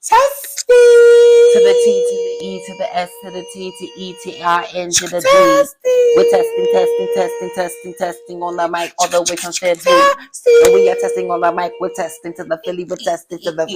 Testing. To the T, to the E, to the S, to the T, to E, to R, N, to the D. We're testing on the mic all the way from Shed B. And we are testing on the mic. We're testing to the Philly. We're testing to the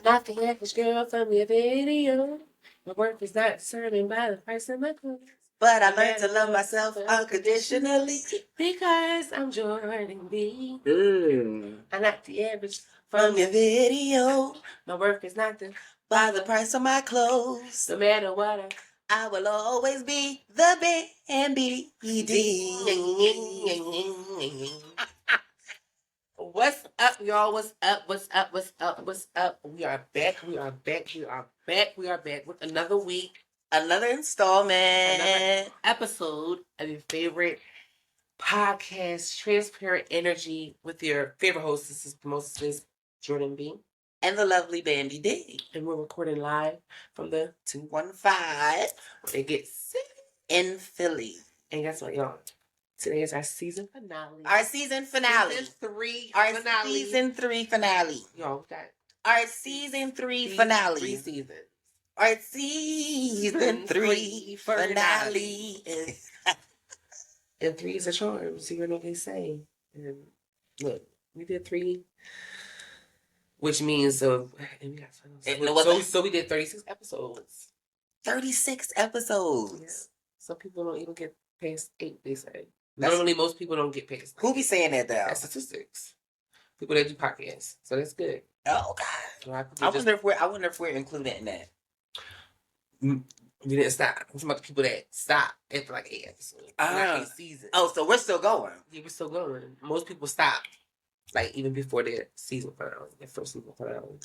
Not the average girl from your video. My worth is not determined by the price of my clothes. But I learned to love myself unconditionally because I'm Jordan B. I'm not the average from your video. My worth is not by the price of my clothes. No matter what I will always be the B&B-E-D. What's up, y'all? What's up? We are back with another week. Another installment. Another episode of your favorite podcast, Transparent Energy, with your favorite hostesses, Mostesses, Jordan B. And the lovely Bandy D. And we're recording live from the 215. They get sick in Philly. And guess what, y'all? Today is our season finale. Season 3 finale. Season 3 finale. Y'all, we got our season 3 finale. 3 seasons. Our season 3 finale. And 3 is a charm, so you know what they say. And look, we did 3, which means and we got so we did 36 episodes. 36 episodes. Yeah. Some people don't even get past 8. They say normally most people don't get past 8. Who be saying that though? That's statistics. People that do podcasts, so that's good. Oh God! I wonder if we're included in that. We didn't stop. I'm talking about the people that stop after like 8 episodes. Not 8 seasons. Oh, so we're still going. Yeah, we're still going. Most people stop, like even before their season finale, their first season finale.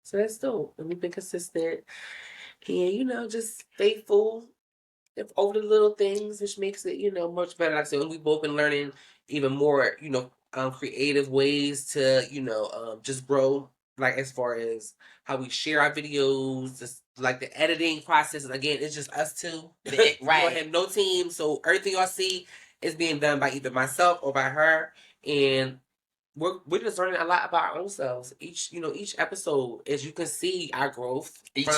So that's dope. And we've been consistent and just faithful over the little things, which makes it much better. Like I said, and we've both been learning even more creative ways to just grow, like as far as how we share our videos, just like the editing process. Again, it's just us two. Right. We don't have no team, so everything y'all see is being done by either myself or by her, and we're just learning a lot about our own selves. Each episode, as you can see, our growth each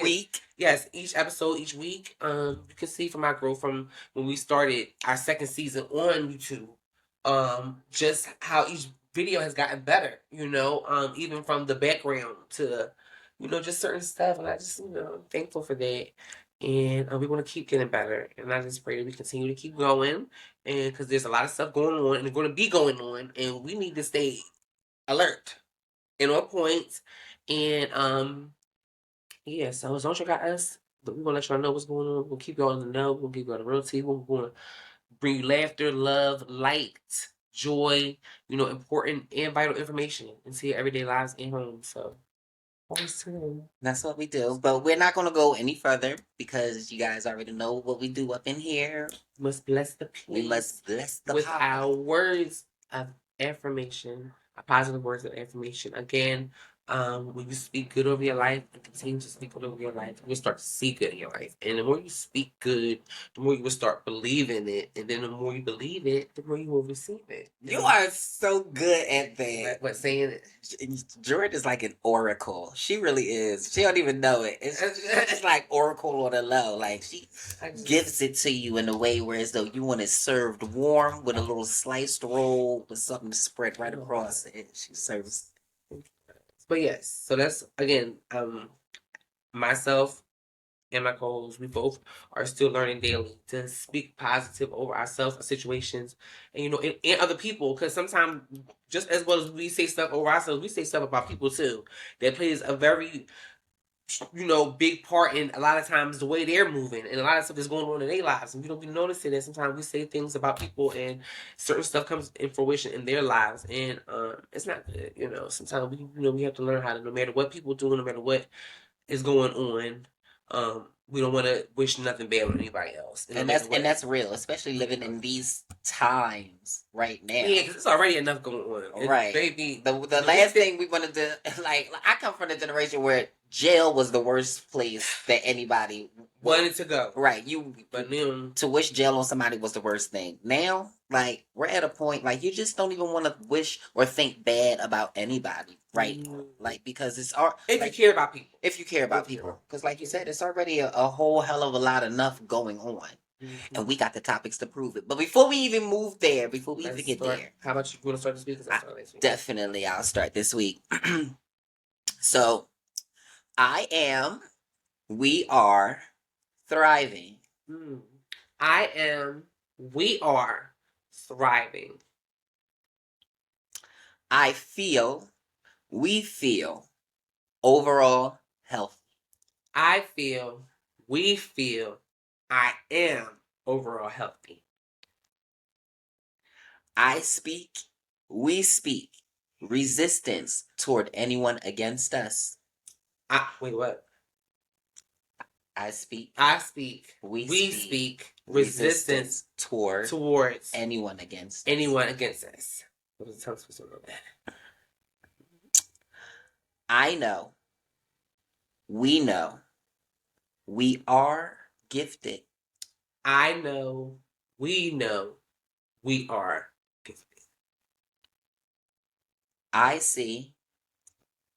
week. Yes, each episode, each week. You can see from our growth from when we started our second season on YouTube. Just how each video has gotten better. Even from the background to, just certain stuff, and I just thankful for that. And we want to keep getting better. And I just pray that we continue to keep going. And because there's a lot of stuff going on and going to be going on. And we need to stay alert and on point. And so as long as you got us, but we're going to let y'all know what's going on. We'll keep y'all in the know. We'll keep y'all in the real tea. We're going to bring you laughter, love, light, joy, important and vital information into your everyday lives and home. So that's what we do. But we're not going to go any further because you guys already know what we do up in here. We must bless the people. We must bless the with our words of affirmation, our positive words of affirmation. Again, when you speak good over your life and continue to speak good over your life, you'll start to see good in your life. And the more you speak good, the more you will start believing it. And then the more you believe it, the more you will receive it. You are so good at that. What saying it? Jordan is like an oracle. She really is. She don't even know it. It's just like oracle on the low. Like she gives it to you in a way where as though you want it served warm with a little sliced roll with something spread right across it. She serves But yes, so that's again, myself and my co-host, we both are still learning daily to speak positive over ourselves, our situations, and and other people. Because sometimes, just as well as we say stuff over ourselves, we say stuff about people too. That plays a very big part in a lot of times the way they're moving and a lot of stuff that's going on in their lives, and we don't be noticing that sometimes we say things about people and certain stuff comes in fruition in their lives, and it's not good. Sometimes we have to learn how to, no matter what people do, no matter what is going on, we don't want to wish nothing bad on anybody else. And that's real, especially living in these times right now. Yeah, because it's already enough going on. Right, baby. The last thing we wanted to like I come from the generation where jail was the worst place that anybody wanted to go. Right, but then to wish jail on somebody was the worst thing. Now, like we're at a point like you just don't even want to wish or think bad about anybody, right? Like because it's if you care about people. If you care about people, because like you said, it's already a whole hell of a lot enough going on. Mm-hmm. And we got the topics to prove it. But before we even move there, before we even get there. How about you want to start this week? Definitely, I'll start this week. So, we are thriving. We are thriving. We feel overall healthy. I am overall healthy. We speak resistance toward anyone against us. Wait, what? I speak. We speak resistance towards anyone against us. What was the tongue supposed to know that? I know. We know. We are gifted. I know. We know. We are gifted. I see.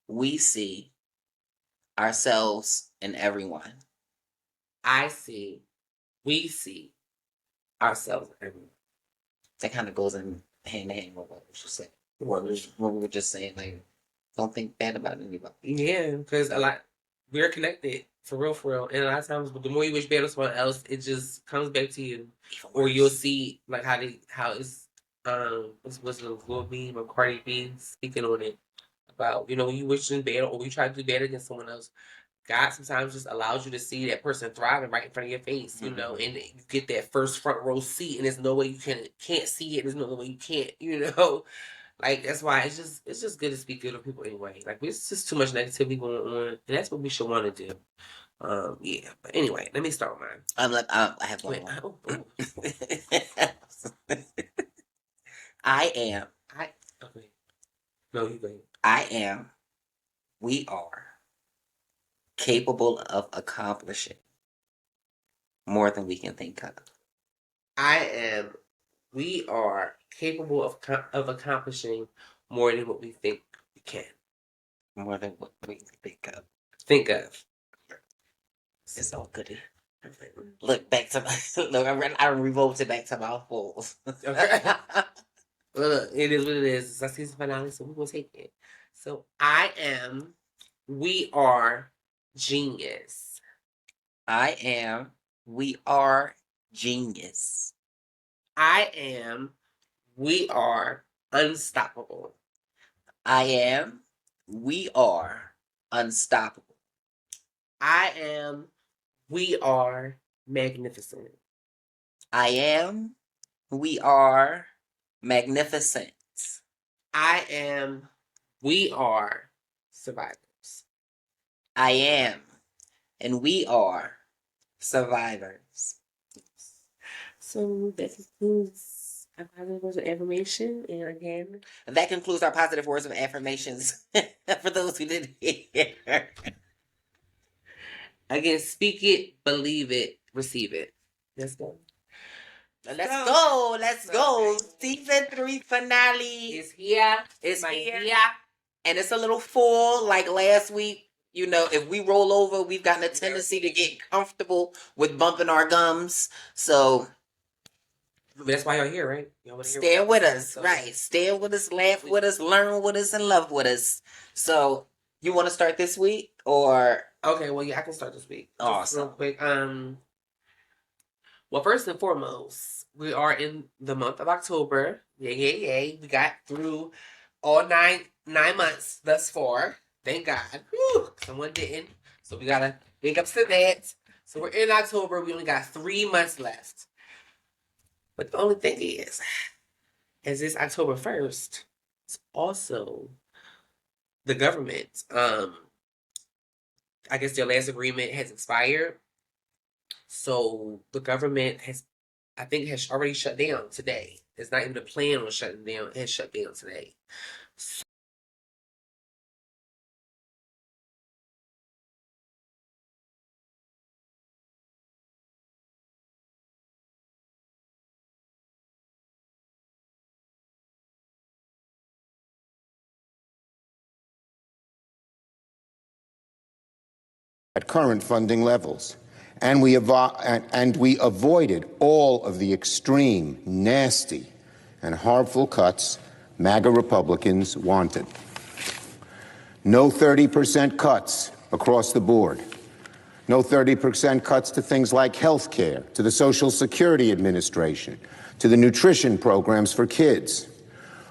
We see ourselves in everyone. I see. We see ourselves in everyone. That kind of goes in hand in hand with what you said. What we were just saying, like, don't think bad about anybody. Yeah, because we're connected for real, and a lot of times, the more you wish bad on someone else, it just comes back to you, or you'll see like how it's what's the little meme of Cardi B speaking on it about when you wish them bad or you try to do bad against someone else. God sometimes just allows you to see that person thriving right in front of your face, and you get that first front row seat, and there's no way you can't see it. There's no way you can't, like that's why it's just good to speak good of people anyway. Like it's just too much negativity going on, and that's what we should want to do. Yeah. But anyway, let me start with mine. I have one. Okay. No, you go ahead. We are capable of accomplishing more than we can think of. We are capable of accomplishing more than what we think we can. More than what we think of. It's all good. Look back to I revolted back to my fools. Okay. Well, it is what it is. It's our season finale, so we're gonna take it. So we are genius. We are genius. We are unstoppable. We are unstoppable. We are magnificent. We are magnificent. We are survivors. And we are survivors. So that concludes our positive words of affirmation. And again, that concludes our positive words of affirmations for those who didn't hear. Again, speak it, believe it, receive it. Let's go. Let's go. Season 3 finale is here. It's here. And it's a little full like last week. If we roll over, we've gotten a tendency to get comfortable with bumping our gums. So That's why y'all here, right? Y'all want to hear Stay with us, so, right? Stay with us, laugh with us, learn with us, and love with us. So, you want to start this week, or okay? Well, yeah, I can start this week. Just awesome. real quick. Well, first and foremost, we are in the month of October. Yay! We got through all nine months thus far. Thank God. Whew, someone didn't. So we gotta big ups to that. So we're in October. We only got 3 months left. But the only thing is, as it's October 1st, it's also the government. I guess their last agreement has expired. So the government has, I think, has already shut down today. It's not even a plan on shutting down. It has shut down today. At current funding levels. And we avoided all of the extreme, nasty, and harmful cuts MAGA Republicans wanted. No 30% cuts across the board. No 30% cuts to things like health care, to the Social Security Administration, to the nutrition programs for kids.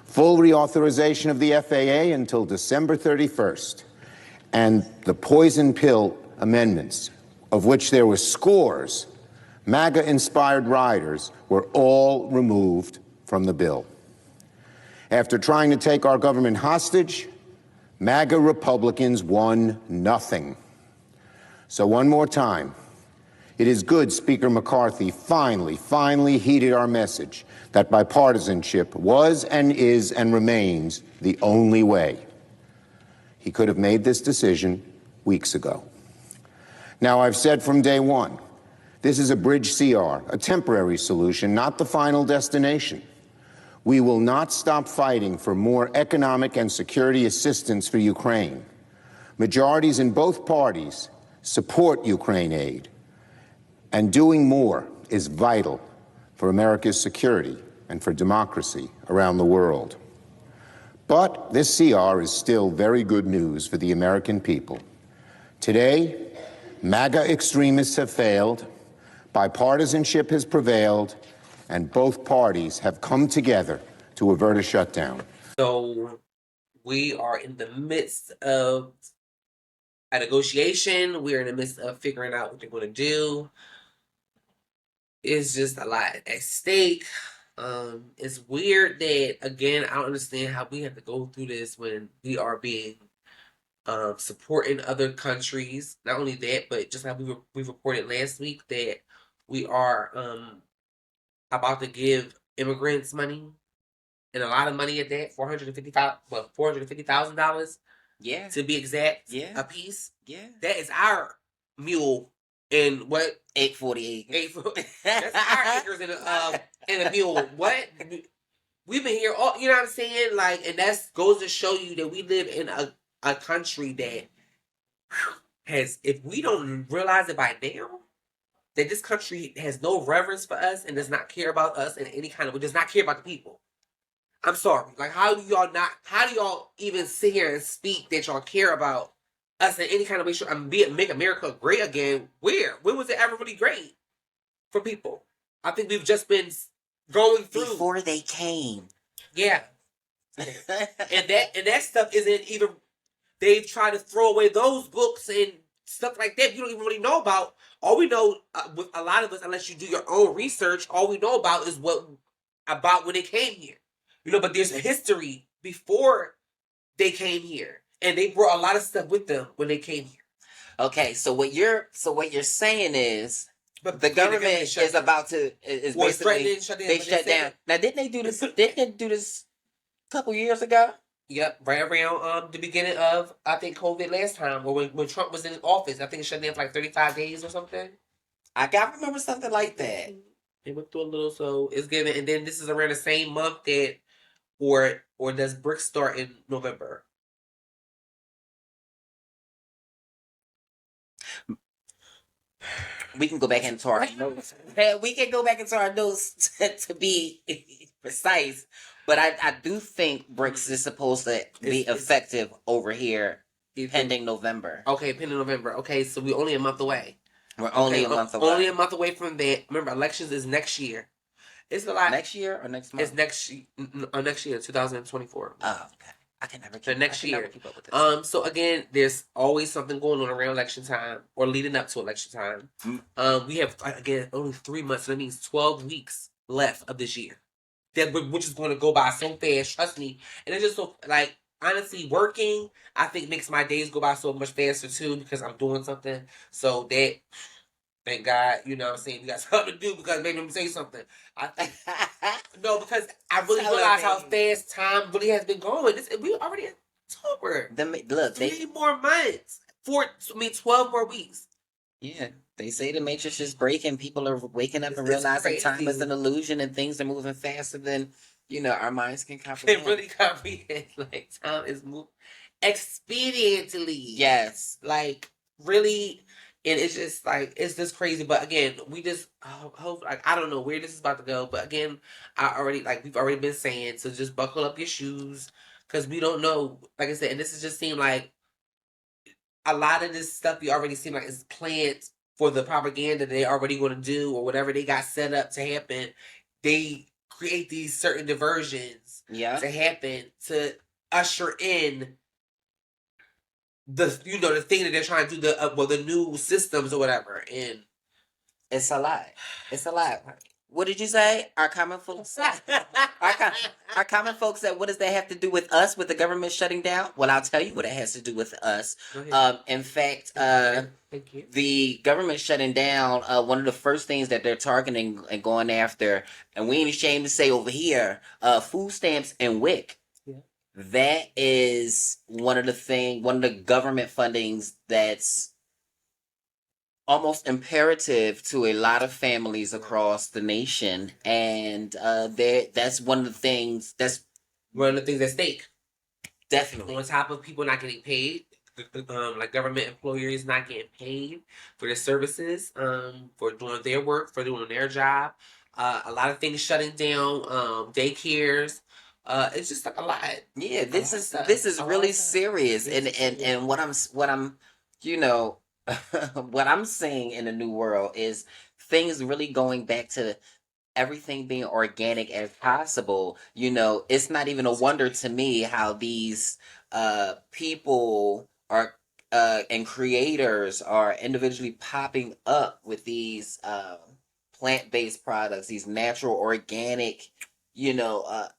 Full reauthorization of the FAA until December 31st. And the poison pill amendments, of which there were scores, MAGA-inspired riders, were all removed from the bill. After trying to take our government hostage, MAGA Republicans won nothing. So one more time, it is good Speaker McCarthy finally heeded our message that bipartisanship was and is and remains the only way. He could have made this decision weeks ago. Now, I've said from day one, this is a bridge CR, a temporary solution, not the final destination. We will not stop fighting for more economic and security assistance for Ukraine. Majorities in both parties support Ukraine aid, and doing more is vital for America's security and for democracy around the world. But this CR is still very good news for the American people. Today, MAGA extremists have failed, bipartisanship has prevailed, and both parties have come together to avert a shutdown. So we are in the midst of a negotiation. We're in the midst of figuring out what they're going to do. It's just a lot at stake. It's weird that, again, I don't understand how we have to go through this when we are being supporting other countries. Not only that, but just like we reported last week that we are about to give immigrants money, and a lot of money at that, $450,000. Yeah, to be exact. Yeah. A piece. Yeah, That is our mule in what 840 acres. That's our acres in a mule. What? We've been here all, you know what I'm saying? Like, and that goes to show you that we live in a country that has, if we don't realize it by now, that this country has no reverence for us and does not care about us in any kind of way, does not care about the people. I'm sorry. Like, how do y'all even sit here and speak that y'all care about us in any kind of way? Make America great again. Where? When was it ever really great for people? I think we've just been going through. Before they came. Yeah. and that stuff isn't even, they've tried to throw away those books and stuff like that you don't even really know about. All we know with a lot of us, unless you do your own research, all we know about is about when they came here. You know, but there's a history before they came here, and they brought a lot of stuff with them when they came here. Okay, so what you're saying is, but the government is about to is basically shut down. Now, didn't they do this? Didn't they do this a couple years ago? Yep, right around the beginning of, I think, COVID last time, or when Trump was in office. I think it shut down for like 35 days or something. I got remember something like that. It went through a little, so it's given, and then this is around the same month that. Or does BRICS start in November? we can go back into our notes. We can go back into our notes to be precise. But I do think BRICS is supposed to be effective over here pending November. Okay, pending November. Okay, so we're only a month away. We're only a month away. Only a month away from that. Remember, elections is next year. It's a lot. Next year or next month? It's next year, 2024. Oh, okay. I can never keep, the next year. Keep up with this. So again, there's always something going on around election time or leading up to election time. We have again only 3 months. So that means 12 weeks left of this year. Which is going to go by so fast. Trust me. And it's just so like honestly, working I think makes my days go by so much faster too because I'm doing something. So that. Thank God, you know what I'm saying? You got something to do because maybe I'm say something. No, because I really realize how fast time really has been going. We already in October. Look, 3 more months. 12 more weeks. Yeah, they say the matrix is breaking. People are waking up and realizing time is an illusion and things are moving faster than, our minds can comprehend. They really comprehend. Like, time is moving expediently. Yes. Like, really... And it's just like it's just crazy, but again, we just hope like I don't know where this is about to go, but again, we've already been saying, so just buckle up your shoes because we don't know. Like I said, and this has just seemed like a lot of this stuff we already seem like is planned for the propaganda they already going to do or whatever they got set up to happen. They create these certain diversions to happen to usher in. The thing that they're trying to do the new systems or whatever, and it's a lot. It's a lot. What did you say? Our common folks. Our common folks said, "What does that have to do with us? With the government shutting down?" Well, I'll tell you what it has to do with us. In fact, the government shutting down. One of the first things that they're targeting and going after, and we ain't ashamed to say over here, food stamps and WIC. That is one of the government fundings that's almost imperative to a lot of families across the nation, and that's one of the things at stake. Definitely, on top of people not getting paid, like government employees not getting paid for their services, for doing their work, for doing their job. A lot of things shutting down, daycares. It's just like a lot. Yeah, this is really serious, and what I'm what I'm seeing in the new world is things really going back to everything being organic as possible. It's not even a wonder to me how these people are and creators are individually popping up with these plant-based products, these natural organic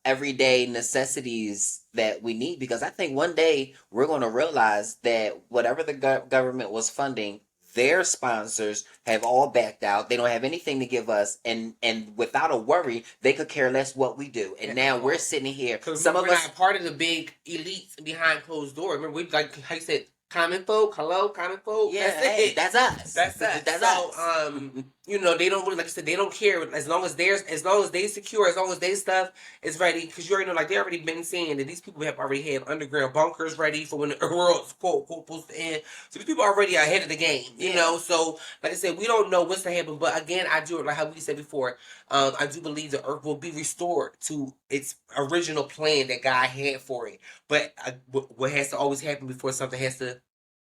everyday necessities that we need, because I think one day we're going to realize that whatever the government was funding, their sponsors have all backed out. They don't have anything to give us, and without a worry, they could care less what we do. And now we're sitting here. Some of us not part of the big elites behind closed doors. Remember, we like how you said. Common folk. Yeah, that's us. That's us. They don't really, like I said, they don't care as long as they secure, as long as they stuff is ready. Because you already know, like they already been saying that these people have already had underground bunkers ready for when the world's quote supposed to end. So these people are already ahead of the game. You know, so like I said, we don't know what's to happen. But again, I do like how we said before. I do believe the earth will be restored to its original plan that God had for it. But what has to always happen before something has to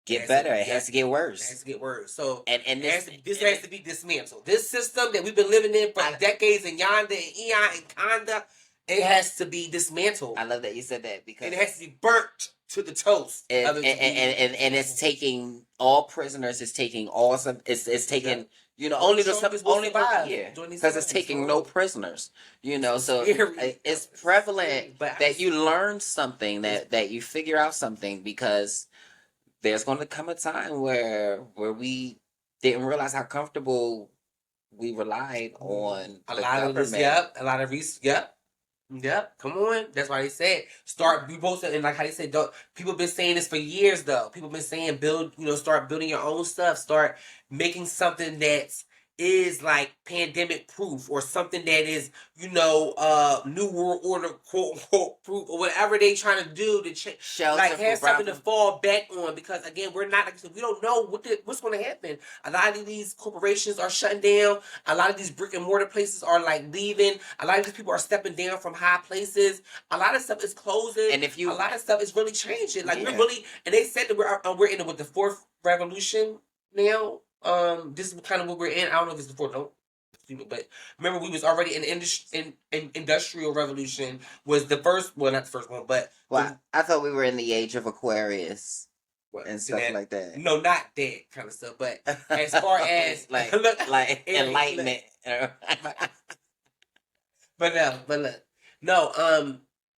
get better. It has to get worse. It has to get worse. So and this has to be dismantled. This system that we've been living in for decades and yonder and eon and conda, it has to be dismantled. I love that you said that because it has to be burnt to the toast. And it's taking all prisoners. It's taking awesome. It's taking only because it's taking no prisoners. So it's prevalent that you learn something, that you figure out something, because there's going to come a time where we didn't realize how comfortable we relied on a lot of this. Yep. Come on. That's why they said start reposting, and like how they said, people been saying this for years though. People been saying start building your own stuff. Start making something that's is like pandemic proof or something that is, new world order quote unquote proof or whatever they trying to do to change, like have something to fall back on, because again, we're not, we don't know what's going to happen. A lot of these corporations are shutting down. A lot of these brick and mortar places are like leaving. A lot of these people are stepping down from high places. A lot of stuff is closing, and a lot of stuff is really changing. Like we're really, and they said that we're in with the fourth revolution now. This is kind of what we're in. I don't know if it's the fourth, but remember we was already in industrial revolution was the first. Well, not the first one, but I thought we were in the age of Aquarius and stuff like that. No, not that kind of stuff. But as far as like enlightenment. But look,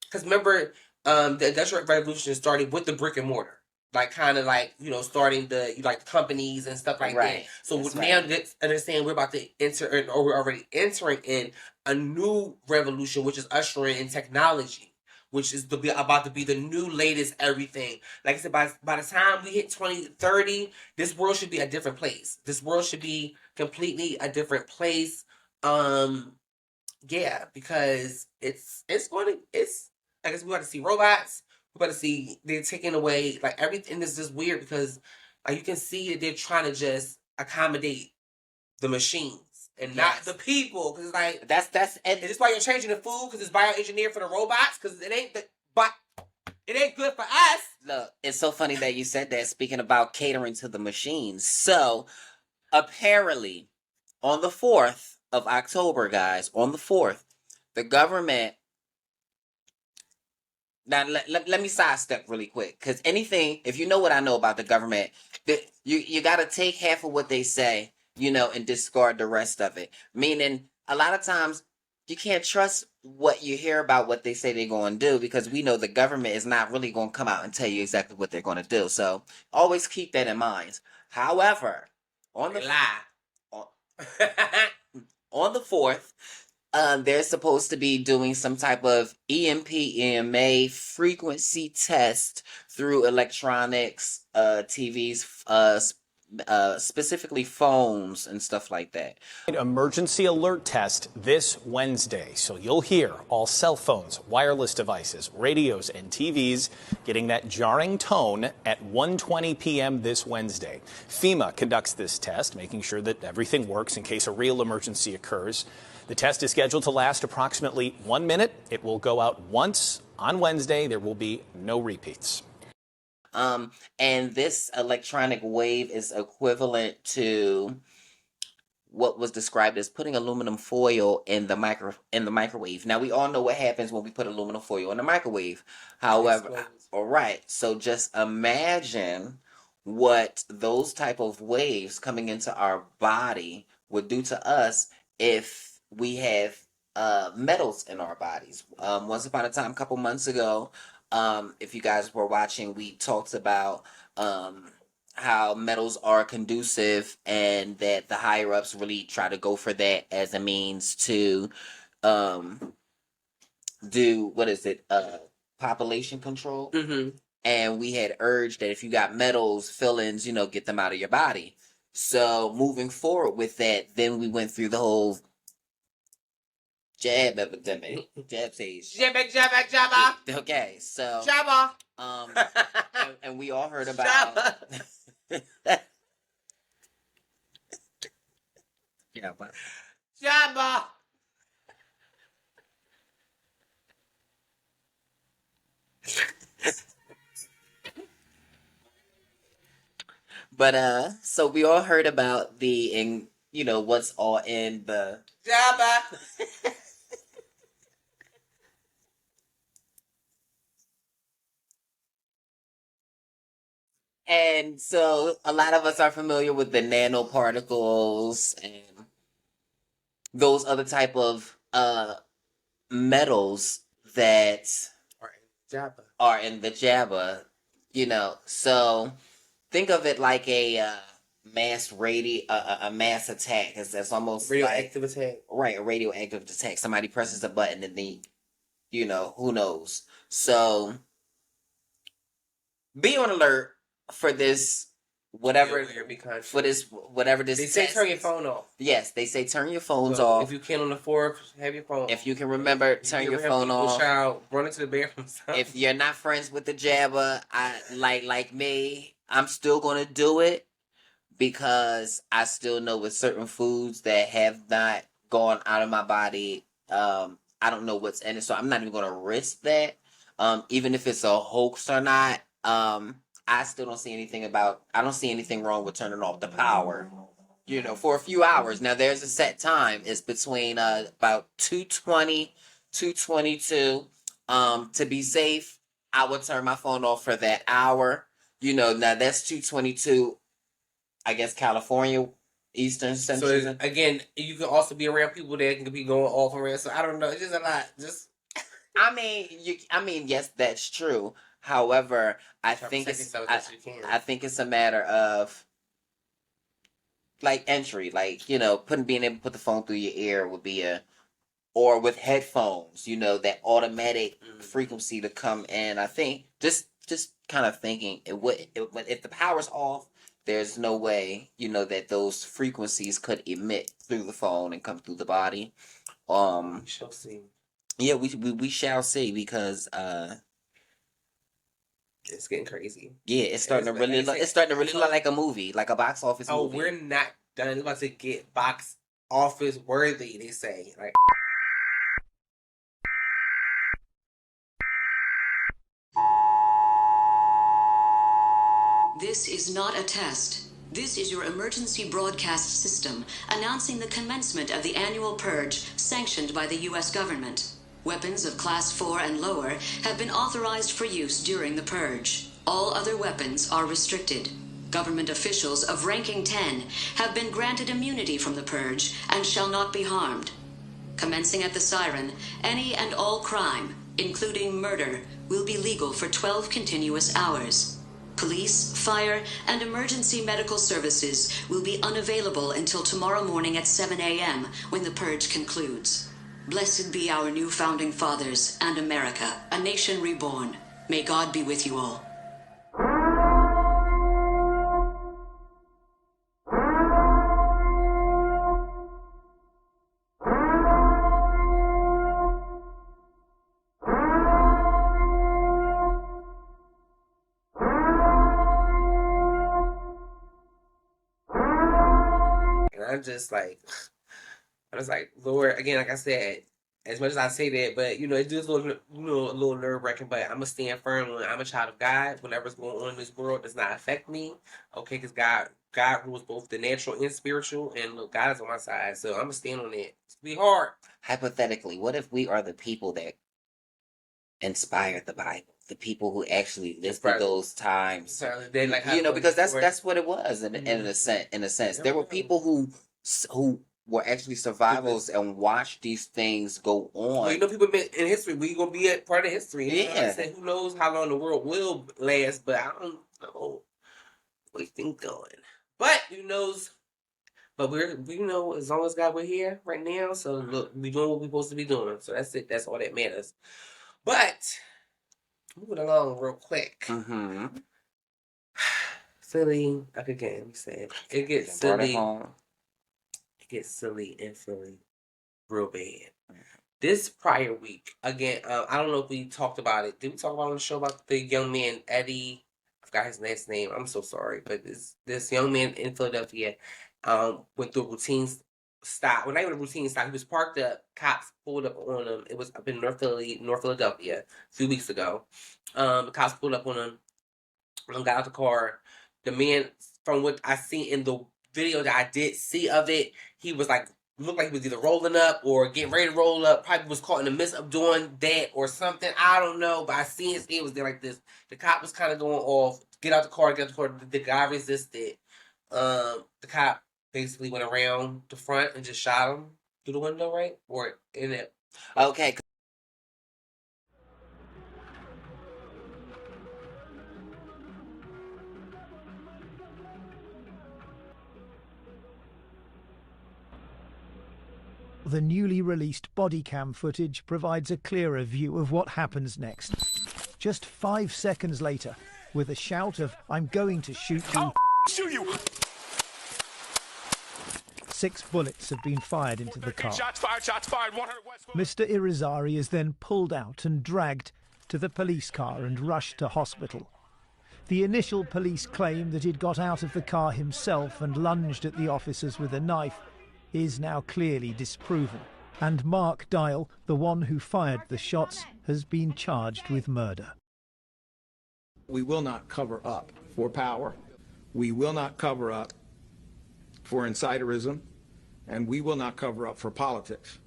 because remember, the industrial revolution started with the brick and mortar. Like kind of like starting the companies and stuff like that. So now understand we're about to enter in, or we're already entering in a new revolution, which is ushering in technology, which is about to be the new latest everything. Like I said, by the time we hit 2030, this world should be a different place. This world should be completely a different place. Yeah, because it's I guess we got to see robots. We're about to see they're taking away like everything. Is just weird because you can see that they're trying to just accommodate the machines and not the people. Because like that's and this why you're changing the food, because it's bioengineered for the robots, because it ain't good for us. Look, it's so funny that you said that. Speaking about catering to the machines, so apparently on the 4th of October, guys, on the 4th, the government. Now, let me sidestep really quick, because if you know what I know about the government, you got to take half of what they say, and discard the rest of it. Meaning, a lot of times, you can't trust what you hear about what they say they're going to do, because we know the government is not really going to come out and tell you exactly what they're going to do. So, always keep that in mind. However, on the 4th, they're supposed to be doing some type of EMA frequency test through electronics, TVs, specifically phones and stuff like that. Emergency alert test this Wednesday. So you'll hear all cell phones, wireless devices, radios, and TVs getting that jarring tone at 1:20 p.m. this Wednesday. FEMA conducts this test, making sure that everything works in case a real emergency occurs. The test is scheduled to last approximately 1 minute. It will go out once on Wednesday. There will be no repeats. And this electronic wave is equivalent to what was described as putting aluminum foil in the microwave. Now, we all know what happens when we put aluminum foil in the microwave. However, all right, so just imagine what those type of waves coming into our body would do to us if we have metals in our bodies. Once upon a time, a couple months ago, if you guys were watching, we talked about how metals are conducive, and that the higher ups really try to go for that as a means to do population control. Mm-hmm. And we had urged that if you got metals, fillings, get them out of your body. So moving forward with that, then we went through the whole jab epidemic. Jab stage. Jabba. Okay, so Jabba. and we all heard about Jabba. But so we all heard about what's all in the Jabba. And so a lot of us are familiar with the nanoparticles and those other type of metals that are in the Jabba, So think of it like a mass attack. It's almost Radioactive attack. Right, a radioactive attack. Somebody presses a button and who knows. So be on alert for this whatever for this, whatever this. They say test turn your is. phone off. Yes, they say turn your phones So off. if you can on the 4th, have your phone. If you can remember, turn your phone off. Child, run into the bathroom. If you're not friends with the jabber, I like me, I'm still gonna do it because I still know with certain foods that have not gone out of my body, I don't know what's in it, so I'm not even gonna risk that. Even if it's a hoax or not, I still don't see anything I don't see anything wrong with turning off the power, for a few hours. Now there's a set time. It's between about 2:20, 2:22. To be safe, I would turn my phone off for that hour. Now that's 2:22. I guess California Eastern Central. So again, you can also be around people that can be going off around. So I don't know. It's just a lot. I mean, yes, that's true. However, I think it's a matter of like entry, like being able to put the phone through your ear would be or with headphones, that automatic frequency to come in. I think just kind of thinking it would if the power's off. There's no way, that those frequencies could emit through the phone and come through the body. We shall see. Yeah, we shall see because it's getting crazy. Yeah, it's starting to really look like a movie, like a box office movie. Oh, we're not done. It's about to get box office worthy, they say. Like This is not a test. This is your emergency broadcast system announcing the commencement of the annual purge sanctioned by the U.S. government. Weapons of Class 4 and lower have been authorized for use during the purge. All other weapons are restricted. Government officials of ranking 10 have been granted immunity from the purge and shall not be harmed. Commencing at the siren, any and all crime, including murder, will be legal for 12 continuous hours. Police, fire, and emergency medical services will be unavailable until tomorrow morning at 7 a.m. when the purge concludes. Blessed be our new founding fathers and America, a nation reborn. May God be with you all. I was like, Lord, again, like I said, as much as I say that, but it does a little nerve wracking. But I'm gonna stand firm when I'm a child of God. Whatever's going on in this world does not affect me, okay? Because God rules both the natural and spiritual, and look, God is on my side, so I'm gonna stand on it. It's gonna be hard. Hypothetically, what if we are the people that inspired the Bible? The people who actually lived through those times, because that's what it was in a sense. There were people who were actually survivors and watched these things go on. Well, people in history, we gonna be a part of history. Yeah. Who knows how long the world will last? But I don't know what things going. But who knows? But as long as God we're here right now. So look, we doing what we're supposed to be doing. So that's it. That's all that matters. But moving along real quick. Mm-hmm. Silly. Again, we said it gets silly. It gets silly and Philly real bad. This prior week, again, I don't know if we talked about it. Did we talk about on the show about the young man, Eddie? I forgot his last name. I'm so sorry. But this young man in Philadelphia went through a routine stop. Well, not even a routine stop. He was parked up. Cops pulled up on him. It was up in North Philadelphia, a few weeks ago. The cops pulled up on him. Got out the car. The man, from what I see in the video that I did see of it, he was looked like he was either rolling up or getting ready to roll up. Probably was caught in the midst of doing that or something. I don't know, but I seen his head was there like this. The cop was kind of going off. Get out the car. The guy resisted. The cop basically went around the front and just shot him through the window, right? Or in it. Okay. The newly released body cam footage provides a clearer view of what happens next. Just 5 seconds later, with a shout of "I'm going to shoot you," shoot you. 6 bullets have been fired into the car. Shots fired, 100 West. Mr. Irizarry is then pulled out and dragged to the police car and rushed to hospital. The initial police claim that he'd got out of the car himself and lunged at the officers with a knife is now clearly disproven. And Mark Dial, the one who fired the shots, has been charged with murder. We will not cover up for power. We will not cover up for insiderism. And we will not cover up for politics.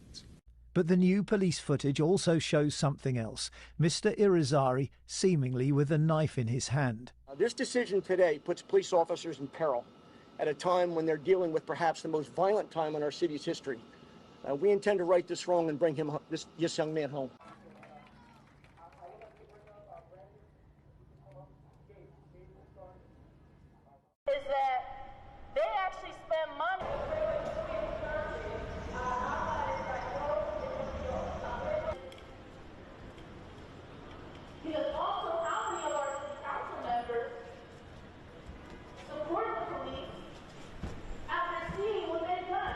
But the new police footage also shows something else. Mr. Irizarry seemingly with a knife in his hand. This decision today puts police officers in peril at a time when they're dealing with perhaps the most violent time in our city's history. We intend to right this wrong and bring this young man home. Is that they actually spend money. Because also, how many of our city council members support the police after seeing what they've done?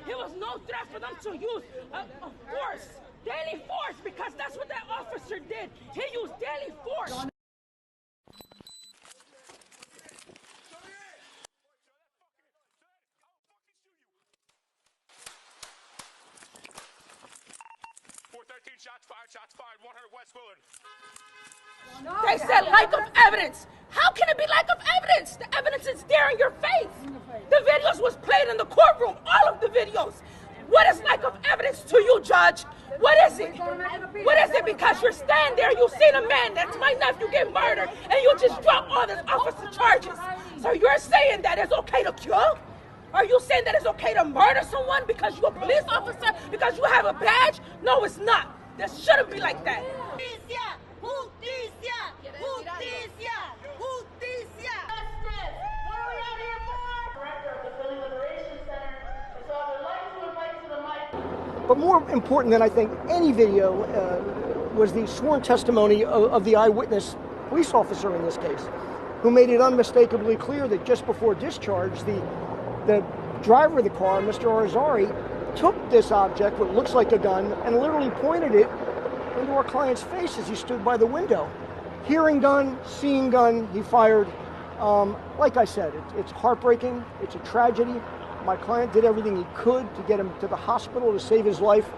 There was no threat for them to use force, deadly force, because that's what that officer did. He used deadly force. Shots fired, 100 West Willard. They said lack of evidence. How can it be lack of evidence? The evidence is there in your face. The videos was played in the courtroom, all of the videos. What is lack of evidence to you, Judge? What is it? What is it? Because you're standing there, you seen a man, that's my nephew, get murdered, and you just drop all these officer charges. So you're saying that it's okay to kill? Are you saying that it's okay to murder someone because you're a police officer, because you have a badge? No, it's not. This shouldn't be like that. Justicia! Justicia! Justicia! Justicia! Justice! What are we out here for? Director of the Philly Liberation Center. So I would like to invite to the mic. But more important than I think any video was the sworn testimony of the eyewitness police officer in this case, who made it unmistakably clear that just before discharge, the driver of the car, Mr. Irizarry, took this object, what looks like a gun, and literally pointed it into our client's face as he stood by the window. Hearing gun, seeing gun, he fired. Like I said, it's heartbreaking. It's a tragedy. My client did everything he could to get him to the hospital to save his life.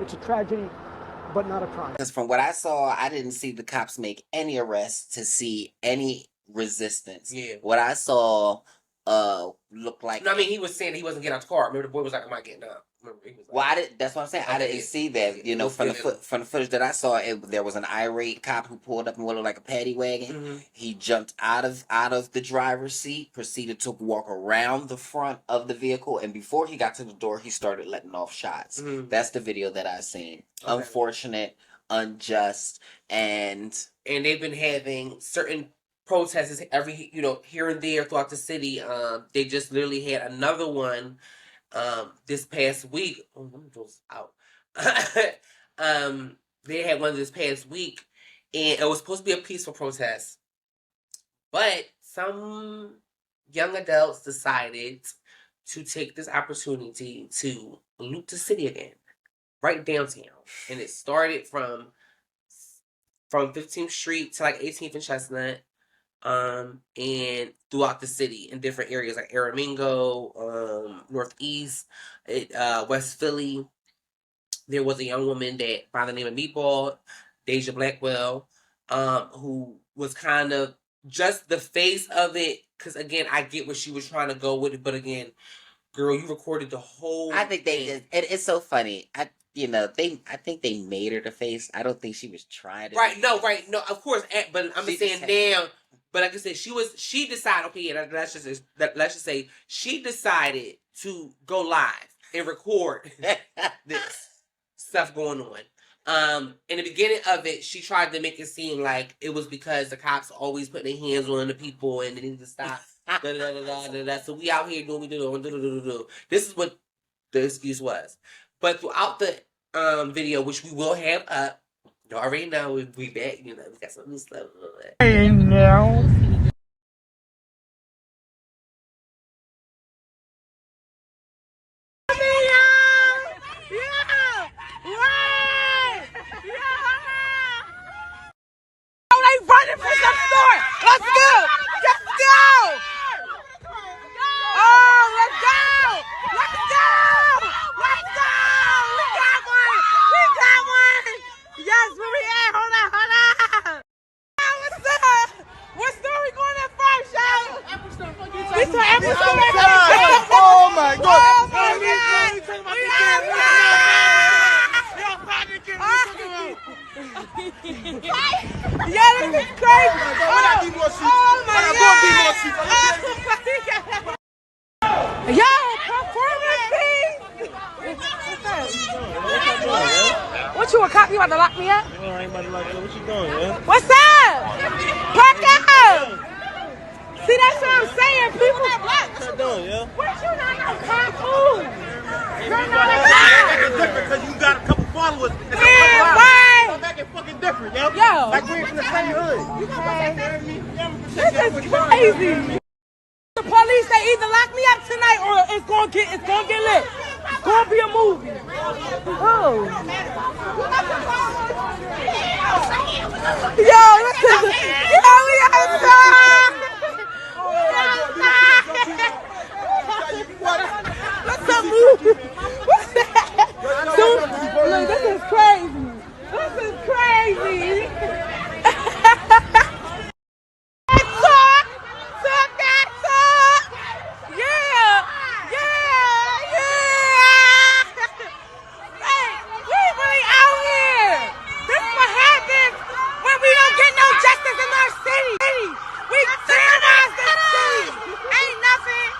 It's a tragedy, but not a crime. Because from what I saw, I didn't see the cops make any arrests to see any resistance. Yeah. What I saw looked like. No, I mean, he was saying he wasn't getting out the car. Remember, the boy was like, "I'm not getting up." Remember, he was like, Well, I did. That's what I'm saying. I didn't see that. You know, from the footage that I saw, there was an irate cop who pulled up in what looked like a paddy wagon. Mm-hmm. He jumped out of the driver's seat, proceeded to walk around the front of the vehicle, and before he got to the door, he started letting off shots. Mm-hmm. That's the video that I seen. Okay. Unfortunate, unjust, and they've been having certain protests here and there throughout the city. They just literally had another one this past week. Oh, let me those out. They had one this past week, and it was supposed to be a peaceful protest, but some young adults decided to take this opportunity to loot the city again, right downtown, and it started from 15th Street to like 18th and Chestnut. And throughout the city in different areas like Aramingo, Northeast, West Philly. There was a young woman that by the name of Meatball, Deja Blackwell, who was kind of just the face of it. Because again, I get what she was trying to go with it, but again, girl, you recorded the whole. I think they did. It's so funny. I think they made her the face. I don't think she was trying to. Right. No. Of course. But I'm just saying now. But like I said, she decided, okay, yeah, let's just say she decided to go live and record this stuff going on. In the beginning of it, she tried to make it seem like it was because the cops always put their hands on the people and they need to stop. So we out here doing what we do. This is what the excuse was. But throughout video, which we will have up. You already know we back. You know, we got some new stuff. Hey, now. They running for some sort. Let's go. Let's go. Oh, let's go. Let's go. Let's go. We got one. We got one. Yes, where we at? Hold on. Hold on. What's up? What story going at first, y'all? This is every story. Oh my God. Oh my God. We have yeah, this is crazy. Oh my God. Yo, performance team. What you a cop? You about to lock me up? No, I ain't about to lock you up. What you doing, man? What's up? Park out. See, that's what I'm saying. People. What you doing, yo? What you not no cop? Ooh. You're not a It's cop. different because you got a couple followers. Yeah, why? So make it fucking different, yo. Yo. Like we ain't from the same hood. This is crazy. The police, they either lock me up tonight or it's gonna get lit. It's gonna be a movie. Oh. Yo, listen. Yo, we outside. What's up, movie? What's that? Dude, look, this is crazy. This is crazy. Talk that talk. Yeah. Hey, we really out here. This is what happens when we don't get no justice in our city. We terrorize the city. Ain't nothing.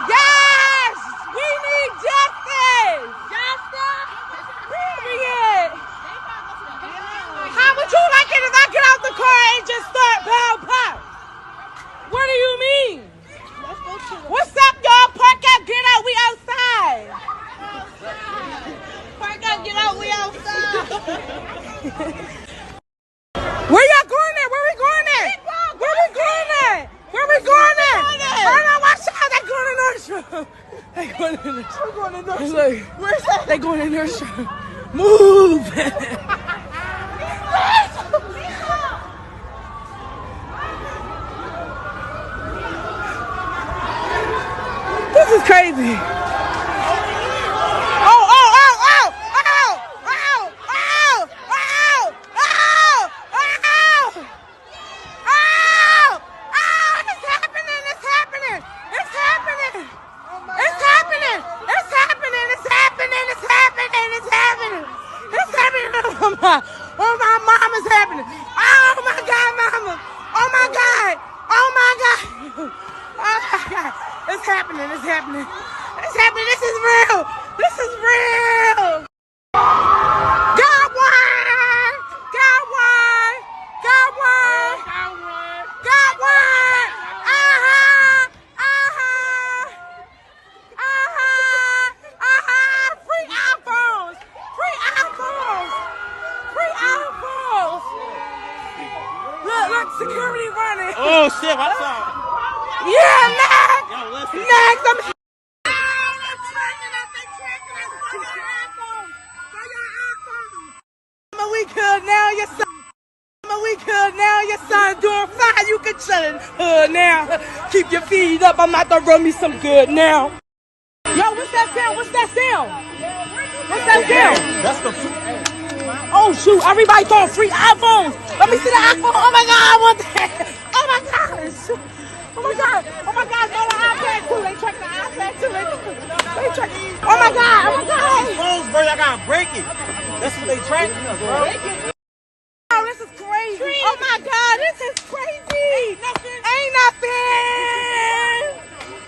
Yes, we need justice. Period. How would you like it if I get out the car and just start pow pow? What do you mean? What's up, y'all? Park out, get out, we outside. Park out, get out, we outside. Where y'all going at? Where we going at? Where we going at? Where we going at? Hold on, watch out. They going to Nordstrom. They going to Nordstrom. We're going to Nordstrom. Where's that? They going to Nordstrom. Move. This is crazy. Oh my mama's happening. Oh my God, mama. Oh my God. Oh my God. Oh my God. It's happening. It's happening. It's happening. This is real. This is real. Got one. Got one. Got one. Got one. Free iPhones. Free iPhones. Free iPhones. Look, security running. Oh shit, I saw. Yeah, next. Yo, listen. Next, I'm. We could now, your son. We could now, your son doing fine. You can chill in hood now. Keep your feet up. I'm about to run me some good now. Yo, what's that sound? What's that sound? What's that sound? That's the. Oh shoot! Everybody throwing free iPhones. Let me see the iPhone. Oh my God, I want that. Oh my gosh. Oh my God. Oh my God. No, the iPad too. They check the iPad too. They check. Oh my God. Oh my God. Phones, bro, y'all gotta break it. That's what they track, bro. Oh, this is crazy. Oh my God, this is crazy. Ain't nothing.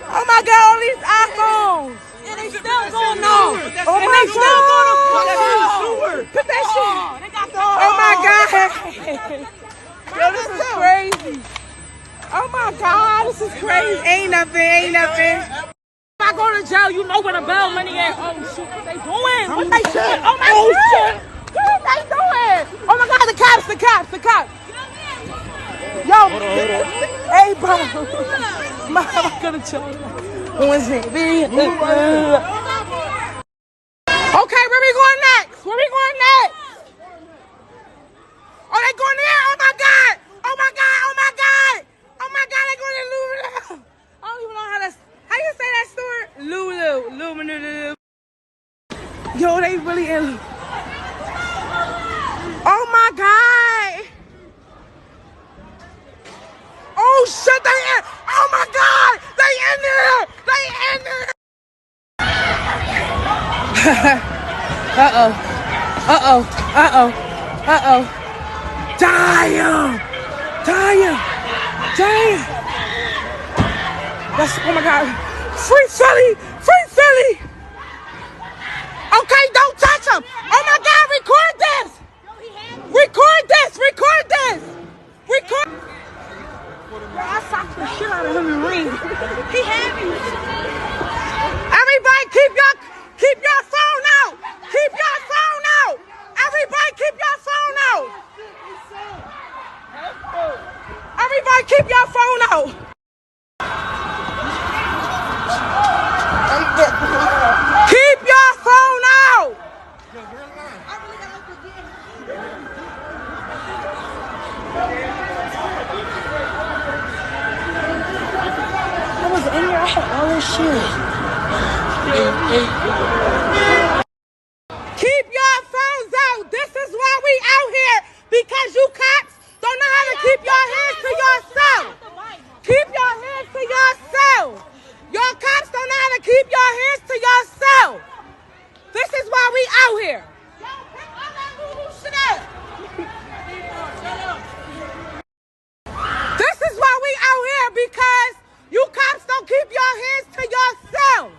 Oh my God, all these iPhones. And they still going on. Oh my God. Put that shit. Oh my God. Yo, this is crazy. Oh my God, this is crazy. Ain't nothing. I go to to jail, you know where the bail money at. Oh shit, what they doing? What they doing? Oh my god! What they doing? Oh my god, the cops. Yo, hey bro. I'm gonna chill. What's it? Okay, where we going next? Oh, they going there? Oh my god! They going to Lulu. I don't even know how you say that store? Lulu. Yo, they really in. Oh my god! Oh shit, they in! Oh my god! They in there! Uh-oh. Damn! That's, oh my god. Free Philly! Okay, don't touch him! Oh my god, record this! I socked the shit out of him in the ring. He had me. Everybody keep your phone out! Everybody keep your phone out! Keep your phone out! I was in here, I had all this shit. Keep your phones out! This is why we out here! Because you cops don't know how to keep your hands to yourself! Your cops don't know how to keep your hands to yourself! This is why we out here! This is why we out here, because you cops don't keep your hands to yourselves!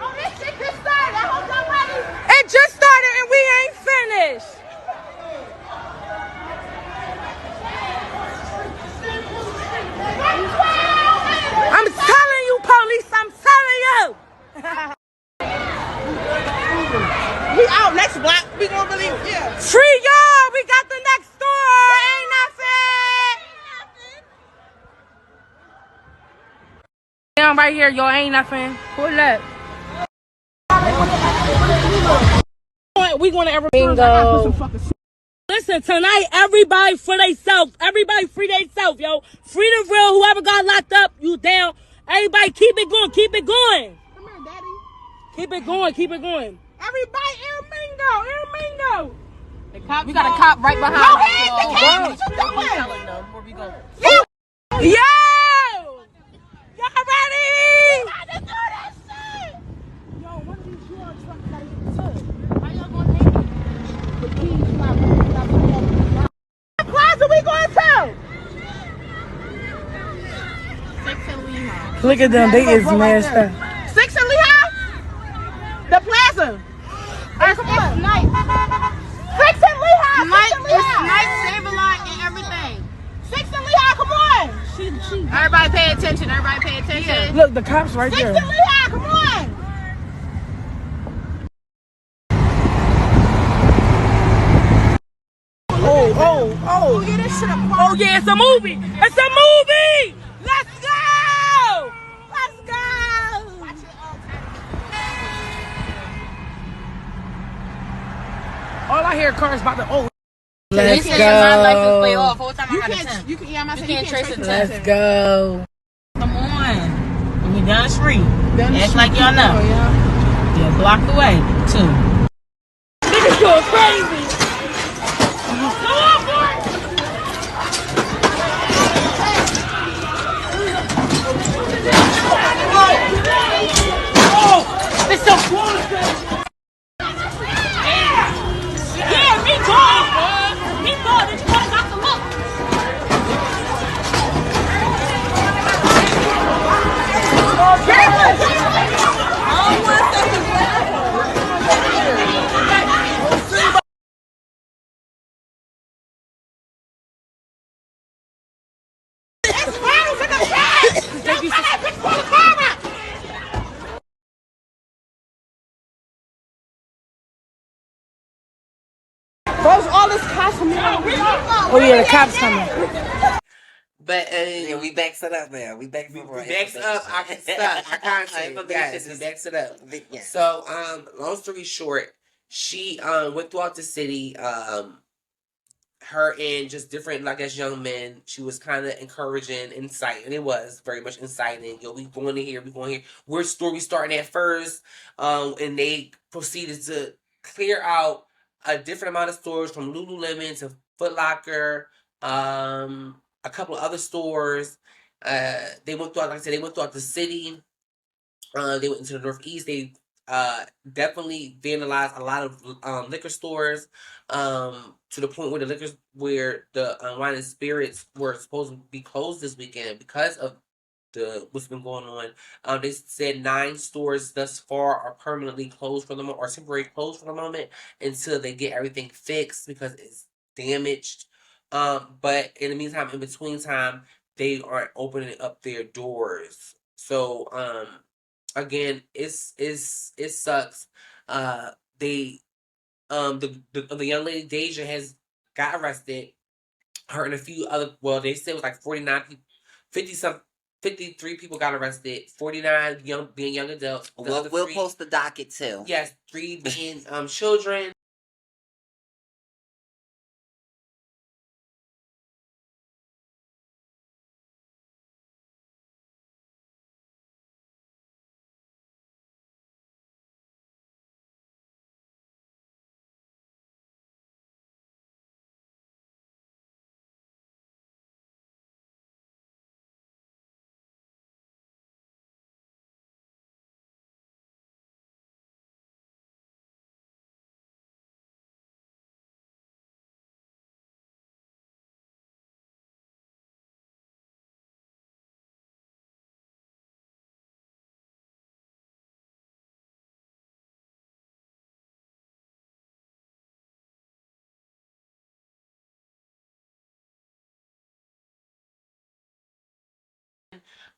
Oh, this shit just started. I hope somebody... It just started and we ain't finished. I'm telling you, police, I'm telling you. We out next block. We gonna believe, yeah. Free y'all. We got the next door. Ain't nothing. Down right here, y'all. Ain't nothing. Pull up. We gonna ever bingo. Listen, tonight everybody for theyself. Everybody free theyself, yo. Free the real. Whoever got locked up, you down. Everybody keep it going. Come here, daddy. Keep it going. Everybody in bingo. We got a cop right behind us. Go ahead, the cop. What you doing? Where we going? Yo! Y'all ready? We about to do that shit. Yo, one of these Euro trucks gotta get the tip. How y'all gonna make it? The keys not what plaza we going to? 6 and Lehigh. Look at them, they is mashed up. 6 and Lehigh? The plaza. It's nice. 6 and Lehigh. It's nice, Save-A-Lot, and everything. 6 and Lehigh, come on. Everybody pay attention. Yeah. Look, the cops right there. 6 and Lehigh, come on. Oh, yeah, this shit a party. Oh, yeah, it's a movie. Let's go. All I hear cars about to, let's go. My license plate off. Whole time I got a 10. You can't trace it. Let's go. Come on. We down the street. Act like y'all know. Yeah, blocked away, too. Niggas going crazy. Come on, boy. Oh, it's so close. Oh yeah, the cops coming. But Yeah, we backs it up now. We backs up our backs up our stuff, our content. Yes, we backs it up. Yeah. So, long story short, she went throughout the city. Her and just different, I guess, young men. She was kind of encouraging, inciting. It was very much inciting. Yo, we going to here, we going here. Where story starting at first, and they proceeded to clear out a different amount of stores from Lululemon to Foot Locker, a couple of other stores. They went throughout, like I said, they went throughout the city. They went into the Northeast. They definitely vandalized a lot of liquor stores, to the point where the wine and spirits were supposed to be closed this weekend because of what's been going on. They said 9 stores thus far are permanently closed for the moment, or temporarily closed for the moment, until they get everything fixed because it's damaged. But in the meantime, in between time, they aren't opening up their doors. So again, it sucks. They the young lady Deja has got arrested. Her and a few other, well, they said it was like 49 people, 53 people got arrested. 49 being young adults. We'll post the docket too. Yes, 3 being children.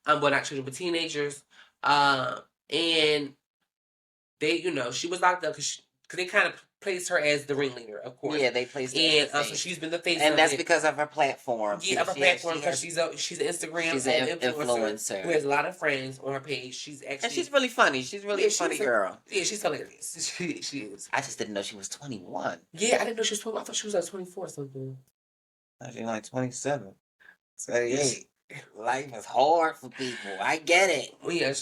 Well, not children, but teenagers. And they, she was locked up because they kind of placed her as the ringleader, of course. Yeah, they placed her and as the so face. she's been the face, and of that's it. because of her platform. Yeah, of her platform, because she's an Instagram she's an influencer who has a lot of friends on her page. She's actually, and she's really funny. She's really a funny girl. Yeah, she's hilarious. She is. I just didn't know she was 21. Yeah, I didn't know she was 21. I thought she was like 24 or something. She's like 27. 28. Life is hard for people. I get it. Well, yeah.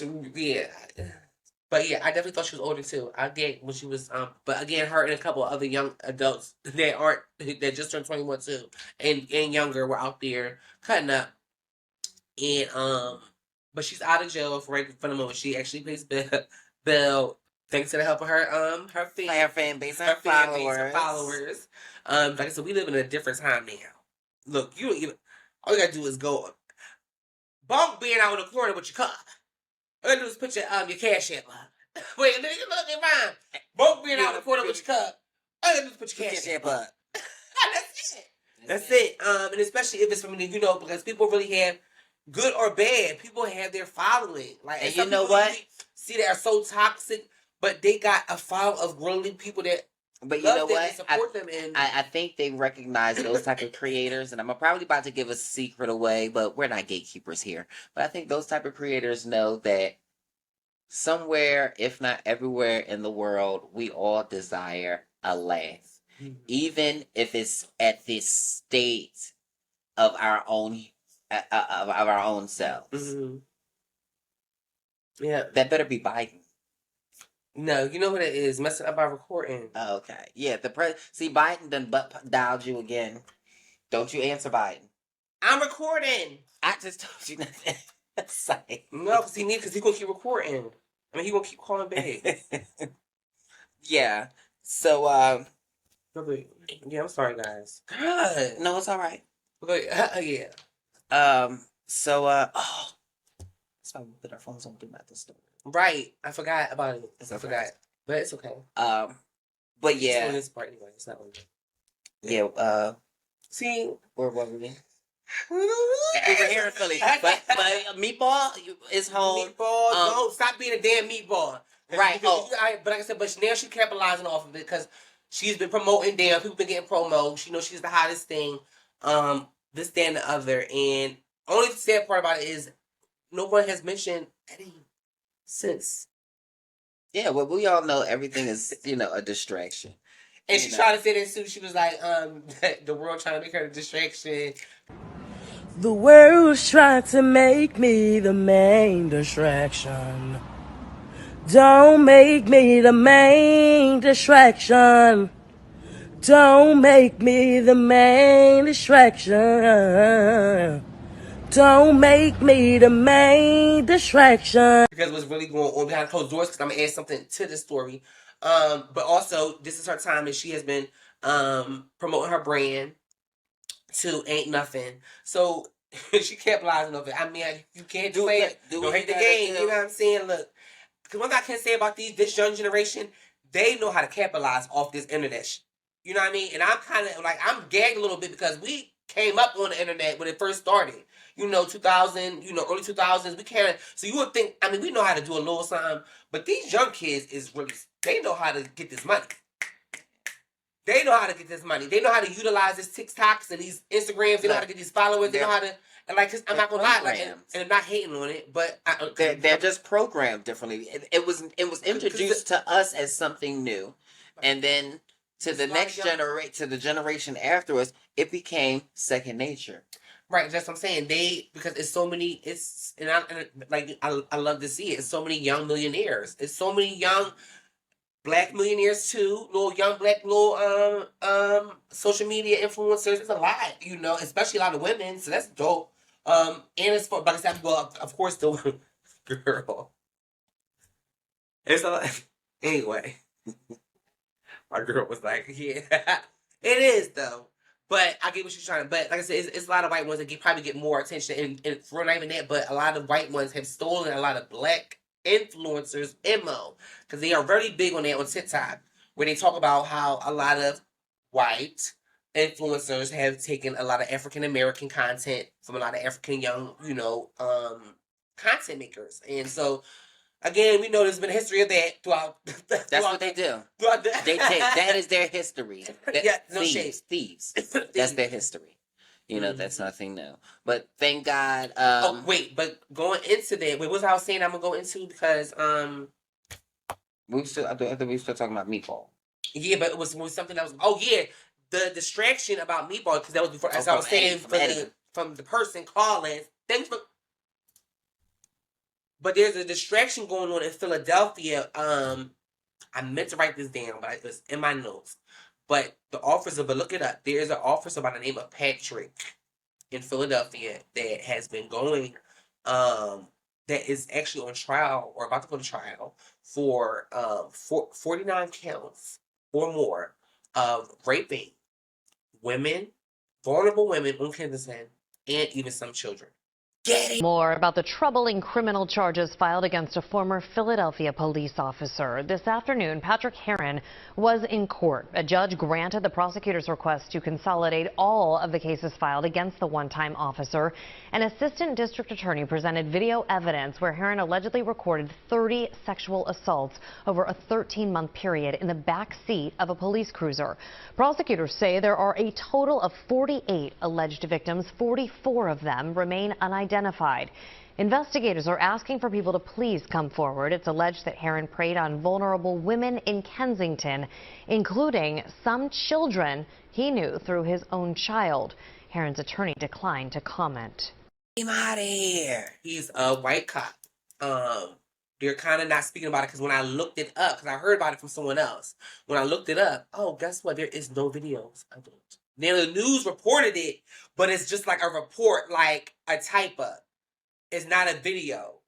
But yeah, I definitely thought she was older too. I get when she was but again, her and a couple of other young adults that just turned 21 too, and younger were out there cutting up. And but she's out of jail for the moment. She actually pays bail thanks to the help of her fan base, her followers. Like I said, we live in a different time now. Look, you don't even, all you gotta do is go bunk being out in the corner with your car. All you gotta do is put your cash app up. Wait, look at mine. Bunk being out in the corner with your car. All you gotta do is put your cash app up. That's it. And especially if it's from because people really have, good or bad, people have their following. Like, and you know what? See, they are so toxic, but they got a follow of really people that. But you know what? Support them, and I think they recognize those type of creators, and I'm probably about to give a secret away, but we're not gatekeepers here. But I think those type of creators know that somewhere, if not everywhere in the world, we all desire a laugh, even if it's at the state of our own selves. Mm-hmm. Yeah, that better be Biden. No, you know what it is? Messing up our recording. Oh, okay. Yeah, see, Biden done dialed you again. Don't you answer Biden. I'm recording. I just told you nothing. No, because he gonna keep recording. I mean, he gonna keep calling back. Yeah. So, yeah, I'm sorry, guys. God. No, it's all right. Yeah. So, that's why we put our phones on Do Not Disturb. Right. I forgot about it. I forgot. But it's okay. But yeah. It's this part anyway. It's not like yeah. See, where were we? We were here in Philly. But Meatball is home. Meatball, don't stop being a damn meatball. Right. But like I said, but now she's capitalizing off of it because she's been promoting them. People been getting promo. She knows she's the hottest thing. this, that, and the other. And only sad part about it is no one has mentioned Eddie since. Yeah, well, we all know everything is, a distraction. And she tried to say that too. She was like, the world trying to make her a distraction. The world's trying to make me the main distraction. Don't make me the main distraction. Don't make me the main distraction. Don't make me the main distraction. Because what's really going on behind closed doors, because I'm going to add something to the story. But also, this is her time, and she has been promoting her brand to Ain't Nothing. So, she capitalizing off it. I mean, you can't do it. Don't hate the game. You know what I'm saying? Look, because one thing I can say about this young generation, they know how to capitalize off this internet. You know what I mean? And I'm kind of like, I'm gagged a little bit because we came up on the internet when it first started. 2000, early 2000s. We can't. So you would think, I mean, we know how to do a little something, but these young kids is really, they know how to get this money. They know how to get this money. They know how to utilize this TikToks and these Instagrams. They know how to get these followers. They know how to, and like, I'm not gonna lie, like, and I'm not hating on it, but they're just programmed differently. It was introduced to us as something new, and then to the next generation, to the generation after us, it became second nature. Right, that's what I'm saying. Because it's so many, I love to see it. It's so many young millionaires. It's so many young Black millionaires too. Little young Black social media influencers. It's a lot, especially a lot of women. So that's dope. And it's for, like I said, well, of course, the girl. It's a lot. Anyway, my girl was like, yeah, it is though. But I get what she's trying to. But like I said, it's a lot of white ones that probably get more attention, and for not even that, but a lot of white ones have stolen a lot of Black influencers' MO, because they are very big on that on TikTok, where they talk about how a lot of white influencers have taken a lot of African American content from a lot of African young, content makers, and so. Again, we know there's been a history of that throughout. That's what they do. They take that is their history. No shade. Thieves. That's their history. That's nothing new. But thank God. But going into that, what was I was saying? I'm gonna go into because I think we still talking about meatball. Yeah, but it was something that was. Oh yeah, the distraction about meatball, because that was before. As I was saying, from the person calling. Thanks for. But there's a distraction going on in Philadelphia. I meant to write this down, but it was in my notes. But the officer, but look it up. There's an officer by the name of Patrick in Philadelphia that has been going, that is actually on trial or about to go to trial for 49 counts or more of raping women, vulnerable women on Kensington, and even some children. More about the troubling criminal charges filed against a former Philadelphia police officer. This afternoon, Patrick Heron was in court. A judge granted the prosecutor's request to consolidate all of the cases filed against the one-time officer. An assistant district attorney presented video evidence where Heron allegedly recorded 30 sexual assaults over a 13-month period in the back seat of a police cruiser. Prosecutors say there are a total of 48 alleged victims. 44 of them remain unidentified. Investigators are asking for people to please come forward. It's alleged that Heron preyed on vulnerable women in Kensington, including some children he knew through his own child. Heron's attorney declined to comment. Get him out of here. He's a white cop. They're kind of not speaking about it because when I looked it up, because I heard about it from someone else, when I looked it up, guess what? There is no videos. I don't. Now, the news reported it, but it's just like a report, like a type-up. It's not a video.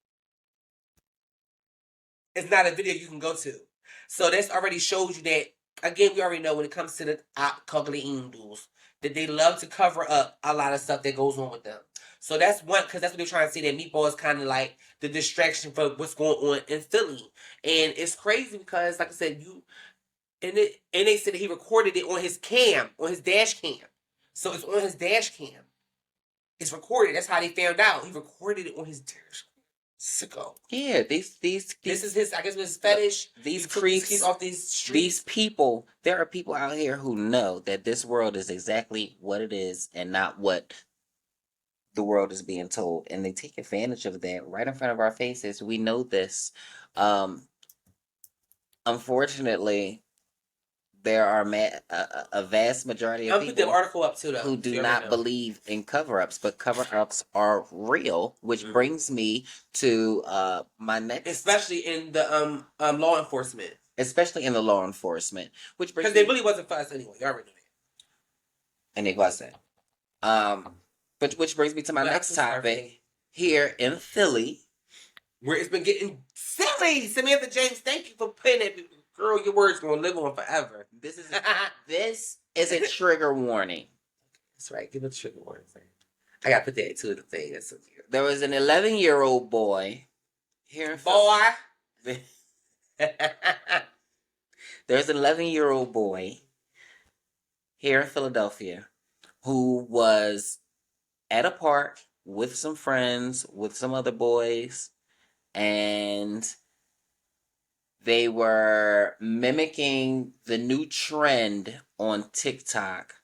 It's not a video you can go to. So this already shows you that, again, we already know when it comes to the ugly Indus, that they love to cover up a lot of stuff that goes on with them. So that's one, because that's what they're trying to say, that Meatball is kind of like the distraction for what's going on in Philly. And it's crazy because, like I said, and they said that he recorded it on his cam, on his dash cam. So it's on his dash cam. It's recorded. That's how they found out. He recorded it on his dash cam. Sicko. Yeah, these This is his. I guess his fetish. These He took creeps kids off these streets. These people. There are people out here who know that this world is exactly what it is, and not what the world is being told, and they take advantage of that right in front of our faces. We know this. Unfortunately, there are a vast majority of I'll put the people article up too, though. who do not believe in cover-ups, but cover-ups are real, which brings me to my next, especially in the law enforcement, which brings because they really wasn't for us anyway. You already know that, and it wasn't. But which brings me to my next topic here in Philly, where it's been getting silly. Samantha James, thank you for putting it. Girl, your words gonna live on forever. This is a trigger warning. That's right. Give a trigger warning. I gotta put that to the thing. That's so cute. There was an 11-year-old boy here in Philly. There's an 11-year-old boy here in Philadelphia who was at a park with some friends, with some other boys, and they were mimicking the new trend on TikTok.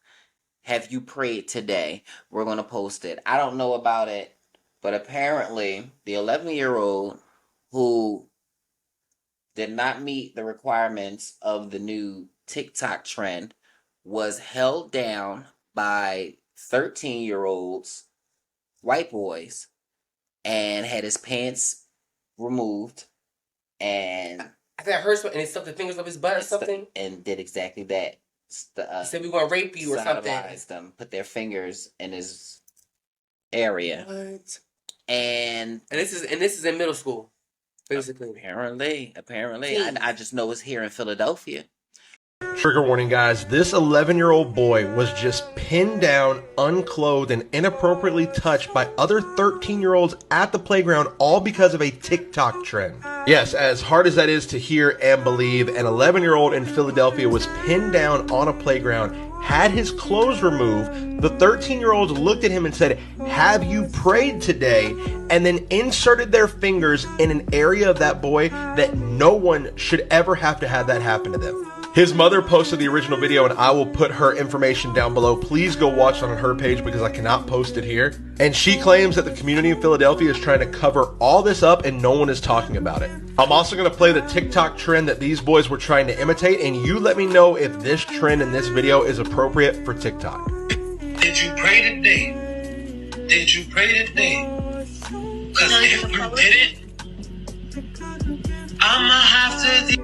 Have you prayed today? We're going to post it. I don't know about it, but apparently the 11-year-old who did not meet the requirements of the new TikTok trend was held down by 13-year-olds, white boys, and had his pants removed, and I think I heard something, and he stuck the fingers up his butt or something, and did exactly that. He said we're gonna rape you or something. Them, put their fingers in his area. What? And this is in middle school, basically. Apparently, I just know it's here in Philadelphia. Trigger warning, guys. This 11-year-old boy was just pinned down, unclothed, and inappropriately touched by other 13-year-olds at the playground, all because of a TikTok trend. Yes, as hard as that is to hear and believe, an 11-year-old in Philadelphia was pinned down on a playground, had his clothes removed. The 13-year-olds looked at him and said, "Have you prayed today?" and then inserted their fingers in an area of that boy that no one should ever have to have that happen to them. His mother posted the original video, and I will put her information down below. Please go watch it on her page because I cannot post it here. And she claims that the community in Philadelphia is trying to cover all this up and no one is talking about it. I'm also going to play the TikTok trend that these boys were trying to imitate, and you let me know if this trend in this video is appropriate for TikTok. Did you pray today? Did you pray today? Because if you didn't, I'ma have to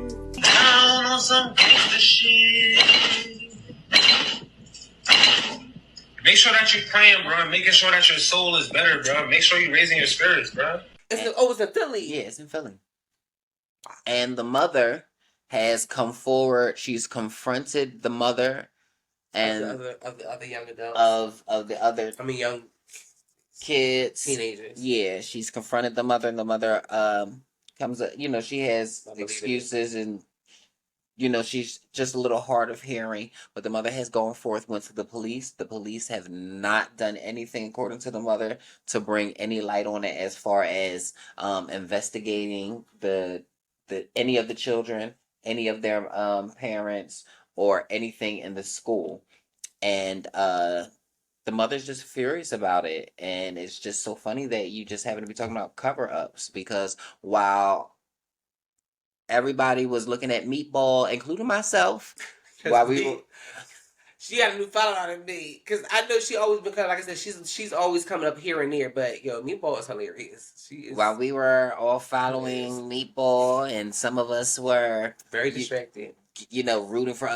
down on some gangster shit. Make sure that you're praying, bro. Making sure that your soul is better, bro. Make sure you're raising your spirits, bro. It's in Philly. Yeah, it's in Philly. And the mother has come forward. She's confronted the mother and of the other young adults. of the other young kids, teenagers. Yeah, she's confronted the mother, and the mother comes, she has excuses, and she's just a little hard of hearing, but the mother has gone forth, went to the police. The police have not done anything, according to the mother, to bring any light on it as far as investigating any of the children, any of their parents, or anything in the school. And the mother's just furious about it, and it's just so funny that you just happen to be talking about cover-ups, because while everybody was looking at Meatball, including myself, while we were... She got a new follow on me, because I know she always been, like I said, she's always coming up here and there, but Meatball is hilarious. She is. While we were all following Meatball, and some of us were very distracted, rooting for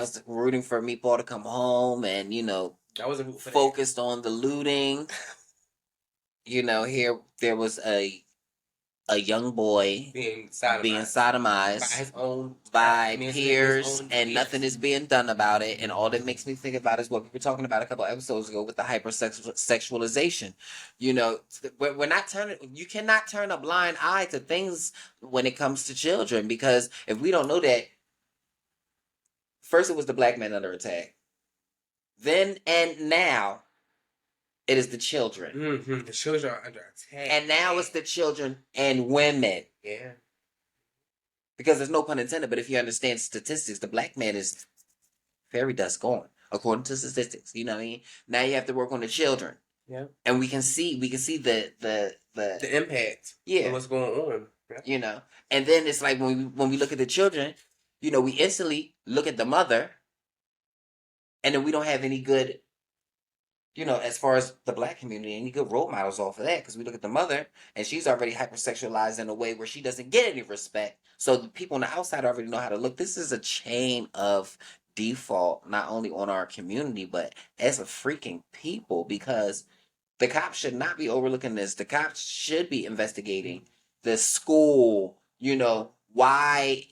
Meatball to come home, and I wasn't focused on the looting. Here there was a young boy being sodomized by peers, and nothing is being done about it. And all that makes me think about is what we were talking about a couple episodes ago with the hypersexualization. We're not you cannot turn a blind eye to things when it comes to children, because if we don't know that, first it was the black man under attack. Then and now, It is the children. Mm-hmm. The children are under attack. And now it's the children and women. Yeah. Because there's no pun intended, but if you understand statistics, the black man is fairy dust gone, according to statistics. You know what I mean? Now you have to work on the children. Yeah. And we can see the impact. Yeah. Of what's going on. Yeah. You know. And then it's like when we look at the children, you know, we instantly look at the mother, and then we don't have any good, you know, as far as the black community, any good role models off of that, because we look at the mother, and she's already hypersexualized in a way where she doesn't get any respect. So the people on the outside already know how to look. This is a chain of default, not only on our community, but as a freaking people, because the cops should not be overlooking this. The cops should be investigating the school, you know, why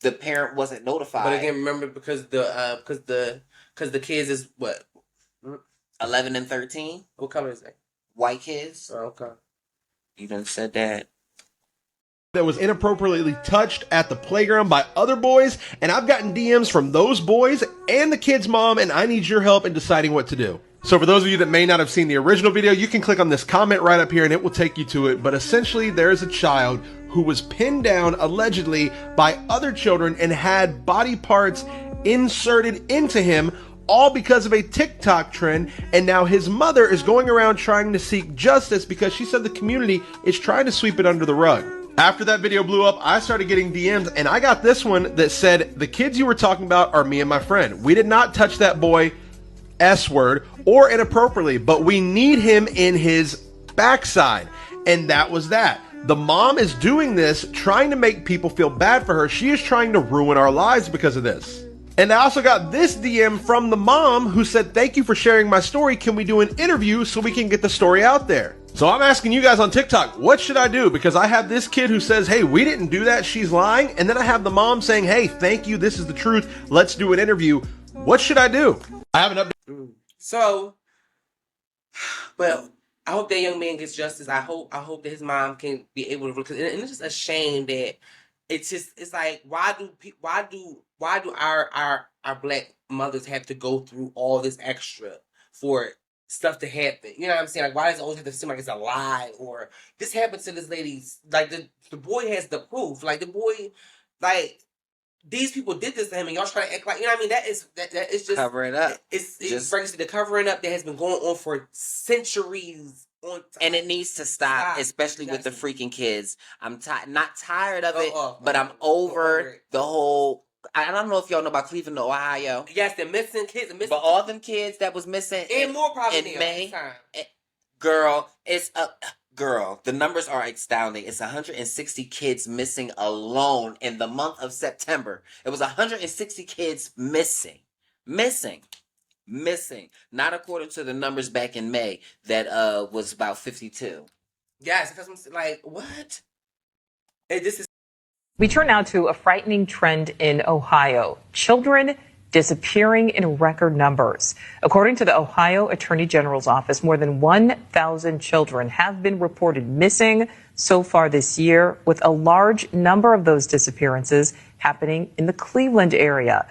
the parent wasn't notified. But again, remember, because the kids is what? 11 and 13. What color is that? White kids. Oh, okay. You done said that. That was inappropriately touched at the playground by other boys, and I've gotten DMs from those boys and the kid's mom, and I need your help in deciding what to do. So for those of you that may not have seen the original video, you can click on this comment right up here and it will take you to it. But essentially, there's a child who was pinned down allegedly by other children and had body parts inserted into him, all because of a TikTok trend, and now his mother is going around trying to seek justice because she said the community is trying to sweep it under the rug. After that video blew up, I started getting DMs, and I got this one that said, the kids you were talking about are me and my friend. We did not touch that boy, S-word, or inappropriately, but we need him in his backside. And that was that. The mom is doing this, trying to make people feel bad for her. She is trying to ruin our lives because of this. And I also got this DM from the mom who said, thank you for sharing my story. Can we do an interview so we can get the story out there? So I'm asking you guys on TikTok, what should I do? Because I have this kid who says, hey, we didn't do that, she's lying. And then I have the mom saying, hey, thank you, this is the truth. Let's do an interview. What should I do? I have an update. So, well, I hope that young man gets justice. I hope that his mom can be able to, because it's just a shame that it's like, why do our black mothers have to go through all this extra for stuff to happen? You know what I'm saying? Like, why does it always have to seem like it's a lie or this happened to this lady? Like, the boy has the proof. Like, the boy, like, these people did this to him, and y'all trying to act like, you know what I mean? That is just cover it up. It brings to the covering up that has been going on for centuries. And it needs to stop, especially with the freaking kids. I'm not tired of it, but I'm over the whole. I don't know if y'all know about Cleveland, Ohio. Yes, the missing kids. But all them kids that was missing and more probably in May. Girl, it's a girl. The numbers are astounding. It's 160 kids missing alone in the month of September. It was 160 kids missing. Not according to the numbers back in May that was about 52. Yes, because I'm like, what? And this is. We turn now to a frightening trend in Ohio. Children disappearing in record numbers. According to the Ohio Attorney General's office, more than 1,000 children have been reported missing so far this year, with a large number of those disappearances happening in the Cleveland area.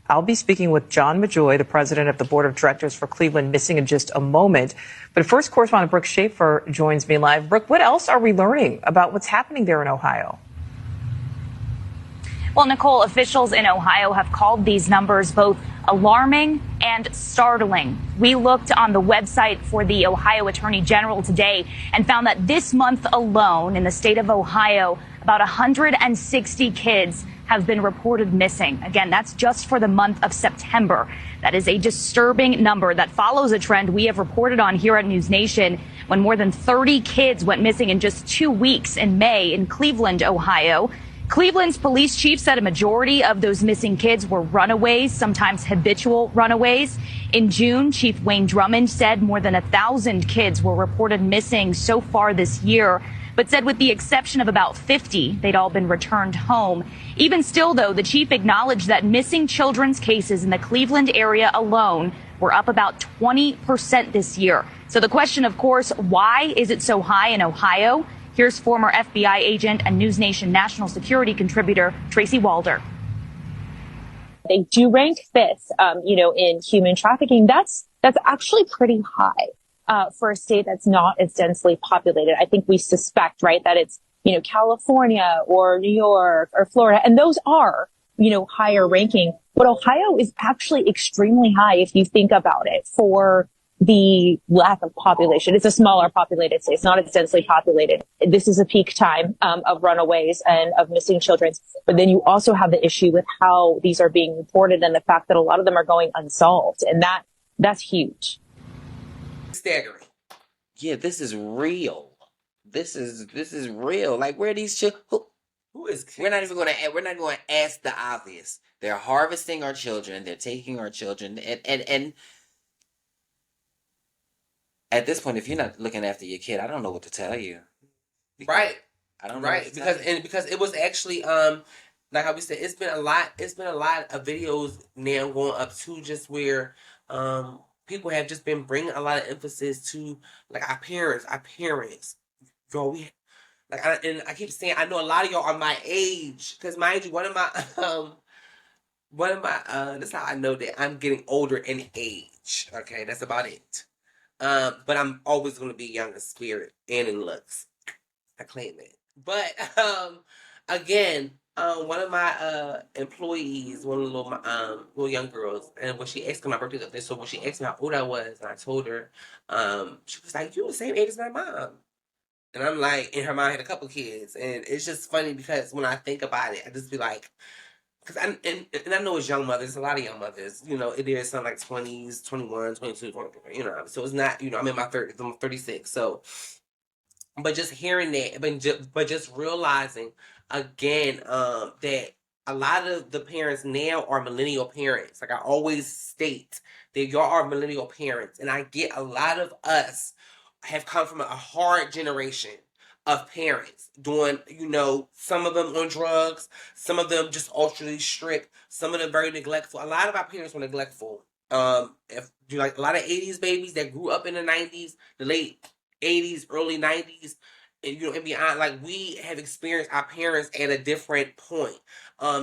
I'll be speaking with John Majoy, the president of the board of directors for Cleveland Missing, in just a moment. But first, correspondent Brooke Schaefer joins me live. Brooke, what else are we learning about what's happening there in Ohio? Well, Nicole, officials in Ohio have called these numbers both alarming and startling. We looked on the website for the Ohio Attorney General today and found that this month alone in the state of Ohio, about 160 kids have been reported missing. Again, that's just for the month of September. That is a disturbing number that follows a trend we have reported on here at News Nation when more than 30 kids went missing in just 2 weeks in May in Cleveland, Ohio. Cleveland's police chief said a majority of those missing kids were runaways, sometimes habitual runaways. In June, Chief Wayne Drummond said more than 1,000 kids were reported missing so far this year, but said with the exception of about 50, they'd all been returned home. Even still, though, the chief acknowledged that missing children's cases in the Cleveland area alone were up about 20% this year. So the question, of course, why is it so high in Ohio? Here's former FBI agent and News Nation national security contributor Tracy Walder. They do rank fifth, in human trafficking. That's actually pretty high. for a state that's not as densely populated. I think we suspect, right, that it's, California or New York or Florida, and those are, higher ranking. But Ohio is actually extremely high if you think about it for the lack of population. It's a smaller populated state. It's not as densely populated. This is a peak time of runaways and of missing children. But then you also have the issue with how these are being reported and the fact that a lot of them are going unsolved. And that's huge. Staggering. Yeah, this is real. This is real. Like, where are these children? Who is? We're not even going to ask the obvious. They're harvesting our children. They're taking our children, and at this point, if you're not looking after your kid, I don't know what to tell you. Right. I don't know. Right. Because it was actually like how we said, it's been a lot of videos now going up to just where people have just been bringing a lot of emphasis to like our parents. Yo, I keep saying I know a lot of y'all are my age, because mind you, one of my that's how I know that I'm getting older in age. Okay, that's about it. But I'm always going to be young in spirit and in looks. I claim it. But again, one of my employees, one of the little young girls, and when she asked me, my birthday up there, so when she asked me how old I was, and I told her, she was like, "You the same age as my mom." And I'm like, and her mom had a couple kids, and it's just funny because when I think about it, I just be like, because I know it's young mothers, a lot of young mothers, it is some like 20s, 21, 22, 23, so it's not, I'm in my 30s, I'm 36, so, but just hearing that, but just realizing again, that a lot of the parents now are millennial parents. Like I always state that y'all are millennial parents, and I get a lot of us have come from a hard generation of parents doing, some of them on drugs, some of them just ultra strict, some of them very neglectful. A lot of our parents were neglectful. If you like a lot of 80s babies that grew up in the 90s, the late 80s, early 90s, and beyond, like we have experienced our parents at a different point.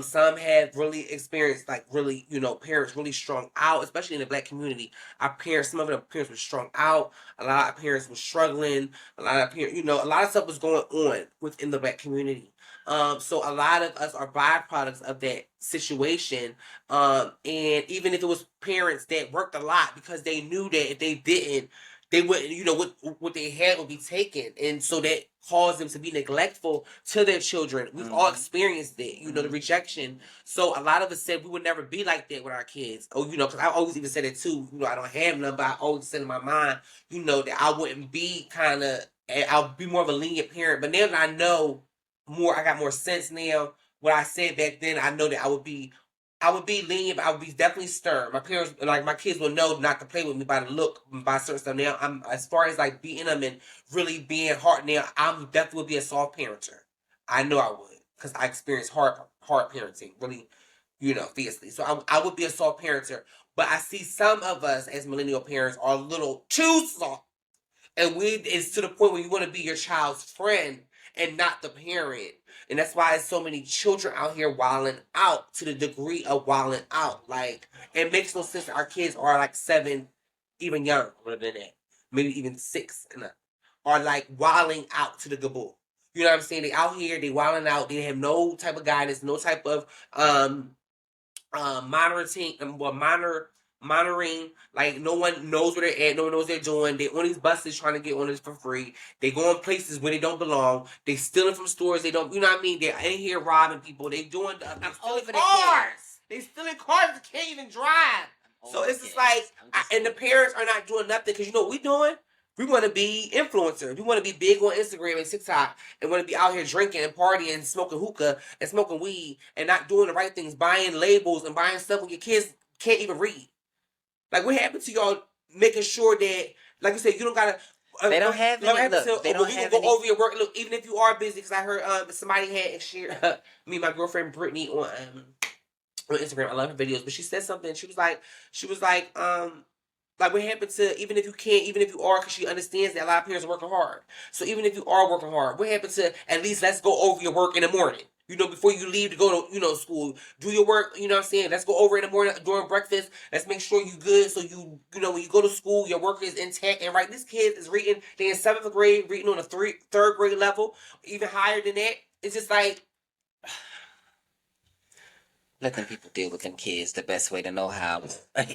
Some have really experienced like really, parents really strung out, especially in the Black community. Some of the parents were strung out. A lot of parents were struggling. A lot of parents, a lot of stuff was going on within the Black community. So a lot of us are byproducts of that situation. And even if it was parents that worked a lot because they knew that if they didn't, they wouldn't, what they had would be taken. And so that caused them to be neglectful to their children. We've all experienced it, the rejection. So a lot of us said we would never be like that with our kids. Oh, because I always even said it too. I don't have none, but I always said in my mind, that I wouldn't be I'll be more of a lenient parent. But now that I know more, I got more sense now. What I said back then, I know that I would be lenient, but I would be definitely stern. My parents, like my kids, will know not to play with me by the look, by certain stuff. Now, I'm as far as like beating them and really being hard. Now, I'm definitely would be a soft parenter. I know I would, because I experienced hard parenting, really, fiercely. So I would be a soft parenter. But I see some of us as millennial parents are a little too soft, and it's to the point where you want to be your child's friend and not the parent. And that's why there's so many children out here wilding out, to the degree of wilding out. Like, it makes no sense that our kids are like 7, even younger than that, maybe even 6 and up, are like wilding out to the gaboo. You know what I'm saying? They out here, they wilding out, they have no type of guidance, no type of monitoring, like no one knows where they're at, no one knows what they're doing. They on these buses trying to get on this for free. They go in places where they don't belong. They stealing from stores. They don't, what I mean? They're in here robbing people. They doing stealing cars. They stealing cars that can't even drive. So it's just like, and the parents are not doing nothing, because you know what we doing? We want to be influencers. We want to be big on Instagram and TikTok, and want to be out here drinking and partying and smoking hookah and smoking weed and not doing the right things, buying labels and buying stuff when your kids can't even read. Like, what happened to y'all making sure that, like you said, you don't gotta. They don't have any. Look, they don't have any. Go over your work. Look, even if you are busy, because I heard somebody had shared me and my girlfriend Brittany on Instagram. I love her videos, but she said something. She was like, what happened to, even if you can't, even if you are, because she understands that a lot of parents are working hard. So even if you are working hard, what happened to at least let's go over your work in the morning? Before you leave to go to, school, do your work, you know what I'm saying? Let's go over in the morning during breakfast. Let's make sure you good so when you go to school, your work is intact and right. This kid is reading, they in 7th grade, reading on a third grade level, even higher than that. It's just like, let them people deal with them kids the best way to know how,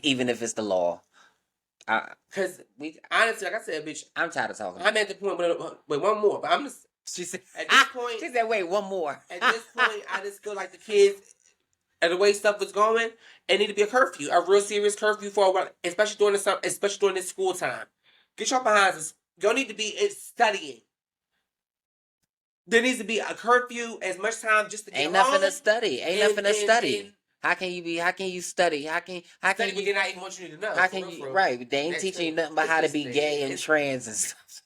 even if it's the law. Because honestly, like I said, bitch, I'm tired of talking. I'm at the point wait, one more, but I'm just, she said, at this point, she said, wait, one more. At this point, I just feel like the kids, and the way stuff is going, it need to be a curfew, a real serious curfew for a while, especially during this school time. Get your behinds us. Y'all need to be studying. There needs to be a curfew as much time just to get Ain't nothing home. to study. Ain't nothing to study. How can you study? How can you? They're not even want you to know. How can you? Right. They ain't teaching you nothing about how to be gay and trans and stuff.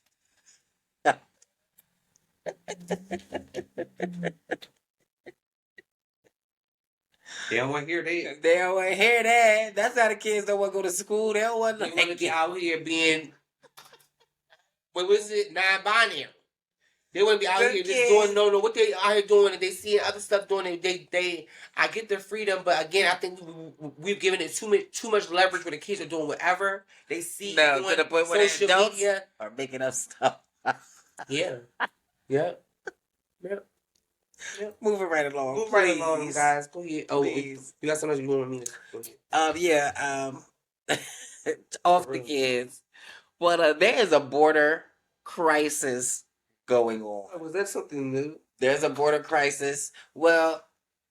They don't want to hear that. They don't want to hear that. That's how the kids don't want to go to school. They don't want to be out here being, what was it, non-binary. They want to be out here just doing what they out here doing, and they see other stuff doing it. I get their freedom, but again, I think we've given it too much leverage where the kids are doing whatever they see. No, to the point where social the adults media are making up stuff. Yeah. Yep. Moving right along. Move right along, guys. Go ahead. Oh, please. You got so much you want me to go ahead. Off the kids. But there is a border crisis going on. Was that something new? There's a border crisis. Well,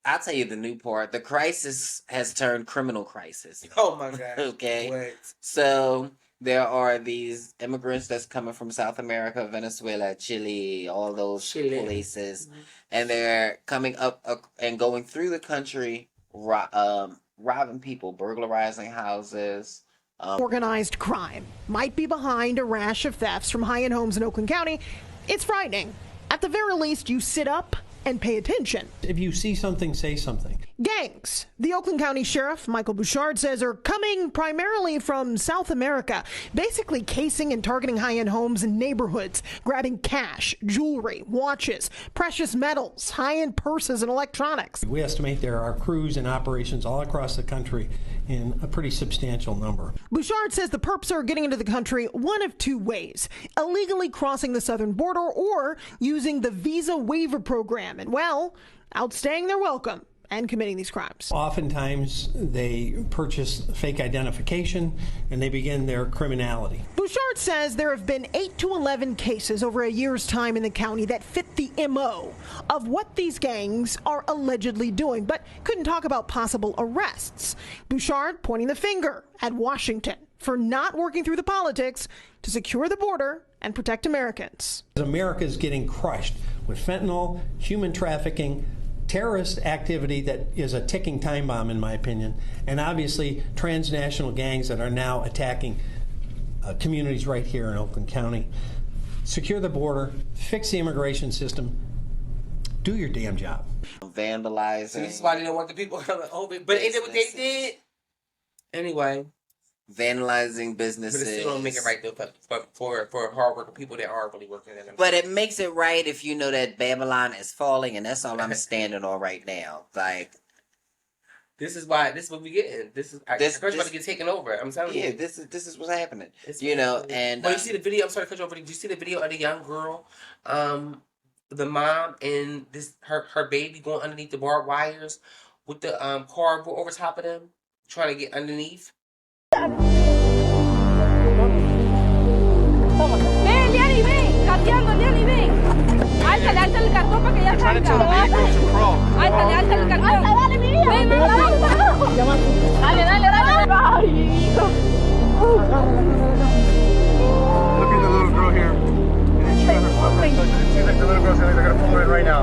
I'll tell you the new part. The crisis has turned criminal crisis. Oh my God. Okay. What? So there are these immigrants that's coming from South America, Venezuela, Chile, all those places. Mm-hmm. And they're coming up and going through the country, robbing people, burglarizing houses. Organized crime might be behind a rash of thefts from high-end homes in Oakland County. It's frightening. At the very least, you sit up and pay attention. If you see something, say something. Gangs, the Oakland County Sheriff, Michael Bouchard, says are coming primarily from South America, basically casing and targeting high-end homes and neighborhoods, grabbing cash, jewelry, watches, precious metals, high-end purses, and electronics. We estimate there are crews and operations all across the country in a pretty substantial number. Bouchard says the perps are getting into the country one of two ways: illegally crossing the southern border or using the visa waiver program and, well, outstaying their welcome and committing these crimes. Oftentimes they purchase fake identification and they begin their criminality. Bouchard says there have been 8 to 11 cases over a year's time in the county that fit the MO of what these gangs are allegedly doing, but couldn't talk about possible arrests. Bouchard pointing the finger at Washington for not working through the politics to secure the border and protect Americans. America is getting crushed with fentanyl, human trafficking, terrorist activity that is a ticking time bomb, in my opinion, and obviously transnational gangs that are now attacking communities right here in Oakland County. Secure the border, fix the immigration system, do your damn job. Vandalizing. So this is why they don't want the people coming over. But ain't that what they did? Anyway. Vandalizing businesses. But it still don't make it right though for hard working people that are really working in them. But it makes it right if you know that Babylon is falling, and that's all I'm standing on right now. Like, this is what we getting. This about to get taken over. I'm telling you. Yeah, this is what's happening. And well, you see the video. I'm sorry to cut you over. Did you see the video of the young girl, the mom and her baby going underneath the barbed wires with the cardboard over top of them, trying to get underneath? Ven, Liani, ven, gateando, Liani, ven. Általe el cartón para que ya salga. Általe el cartón. Dale, mi vida. Ven, dale. Ay, hijo. Look at the little girl here. And she's on her foot. It seems like the little girl's they're gonna pull her in right now.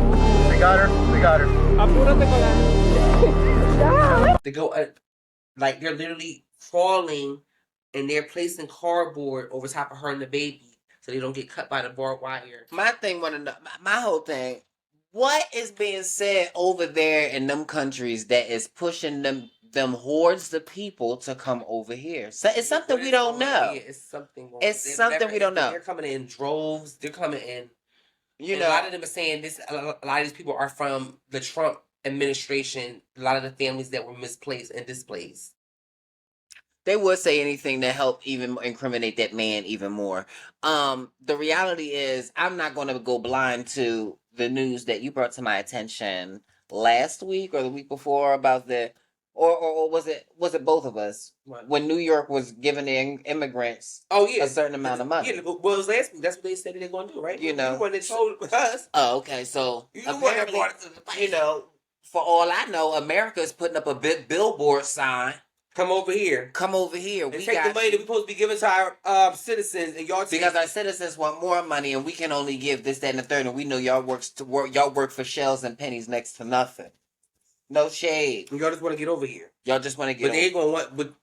We got her. Apúrate con la. They go like they're literally crawling, and they're placing cardboard over top of her and the baby so they don't get cut by the barbed wire. My whole thing, what is being said over there in them countries that is pushing them towards the people to come over here? So it's something we don't know. It's something. It's something we don't know. They're coming in droves. They're coming in You and know, a lot of them are saying this. A lot of these people are from the Trump administration. A lot of the families that were misplaced and displaced. they would say anything to help even incriminate that man even more. The reality is, I'm not going to go blind to the news that you brought to my attention last week or the week before about the, or was it both of us What? when New York was giving the immigrants a certain amount of money? Yeah, well, it was last week. That's what they said they're going to do, right? You know, you the one that told us. Oh, okay. So You the one that apparently, brought it to the fight. you know, for all I know, America is putting up a big billboard sign. Come over here. Come over here. And We take got the money that we're supposed to be giving to our citizens, and y'all because our citizens want more money, and we can only give this, that, and the third, and we know y'all work for shells and pennies next to nothing. No shade. Y'all just want to get over here. Y'all just want to get. But they ain't gonna want. But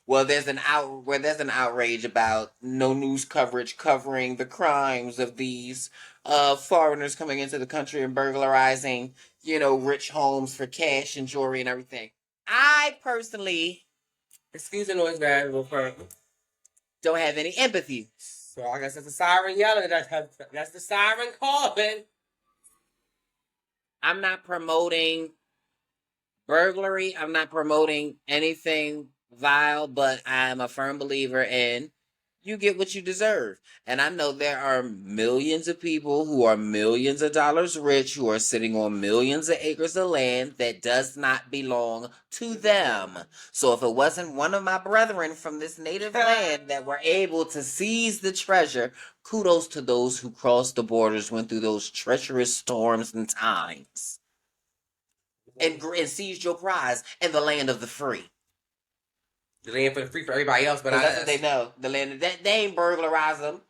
well, there's an outrage about no news coverage covering the crimes of these foreigners coming into the country and burglarizing, rich homes for cash and jewelry and everything. I personally, excuse the noise, guys, don't have any empathy. So I guess that's the siren yelling. That's the siren calling. I'm not promoting burglary. I'm not promoting anything vile, but I'm a firm believer in you get what you deserve. And I know there are millions of people who are millions of dollars rich, who are sitting on millions of acres of land that does not belong to them. So if it wasn't one of my brethren from this native land that were able to seize the treasure, kudos to those who crossed the borders, went through those treacherous storms and times, and seized your prize in the land of the free. The land for the free for everybody else, but that's what they know. The land that they ain't burglarize them.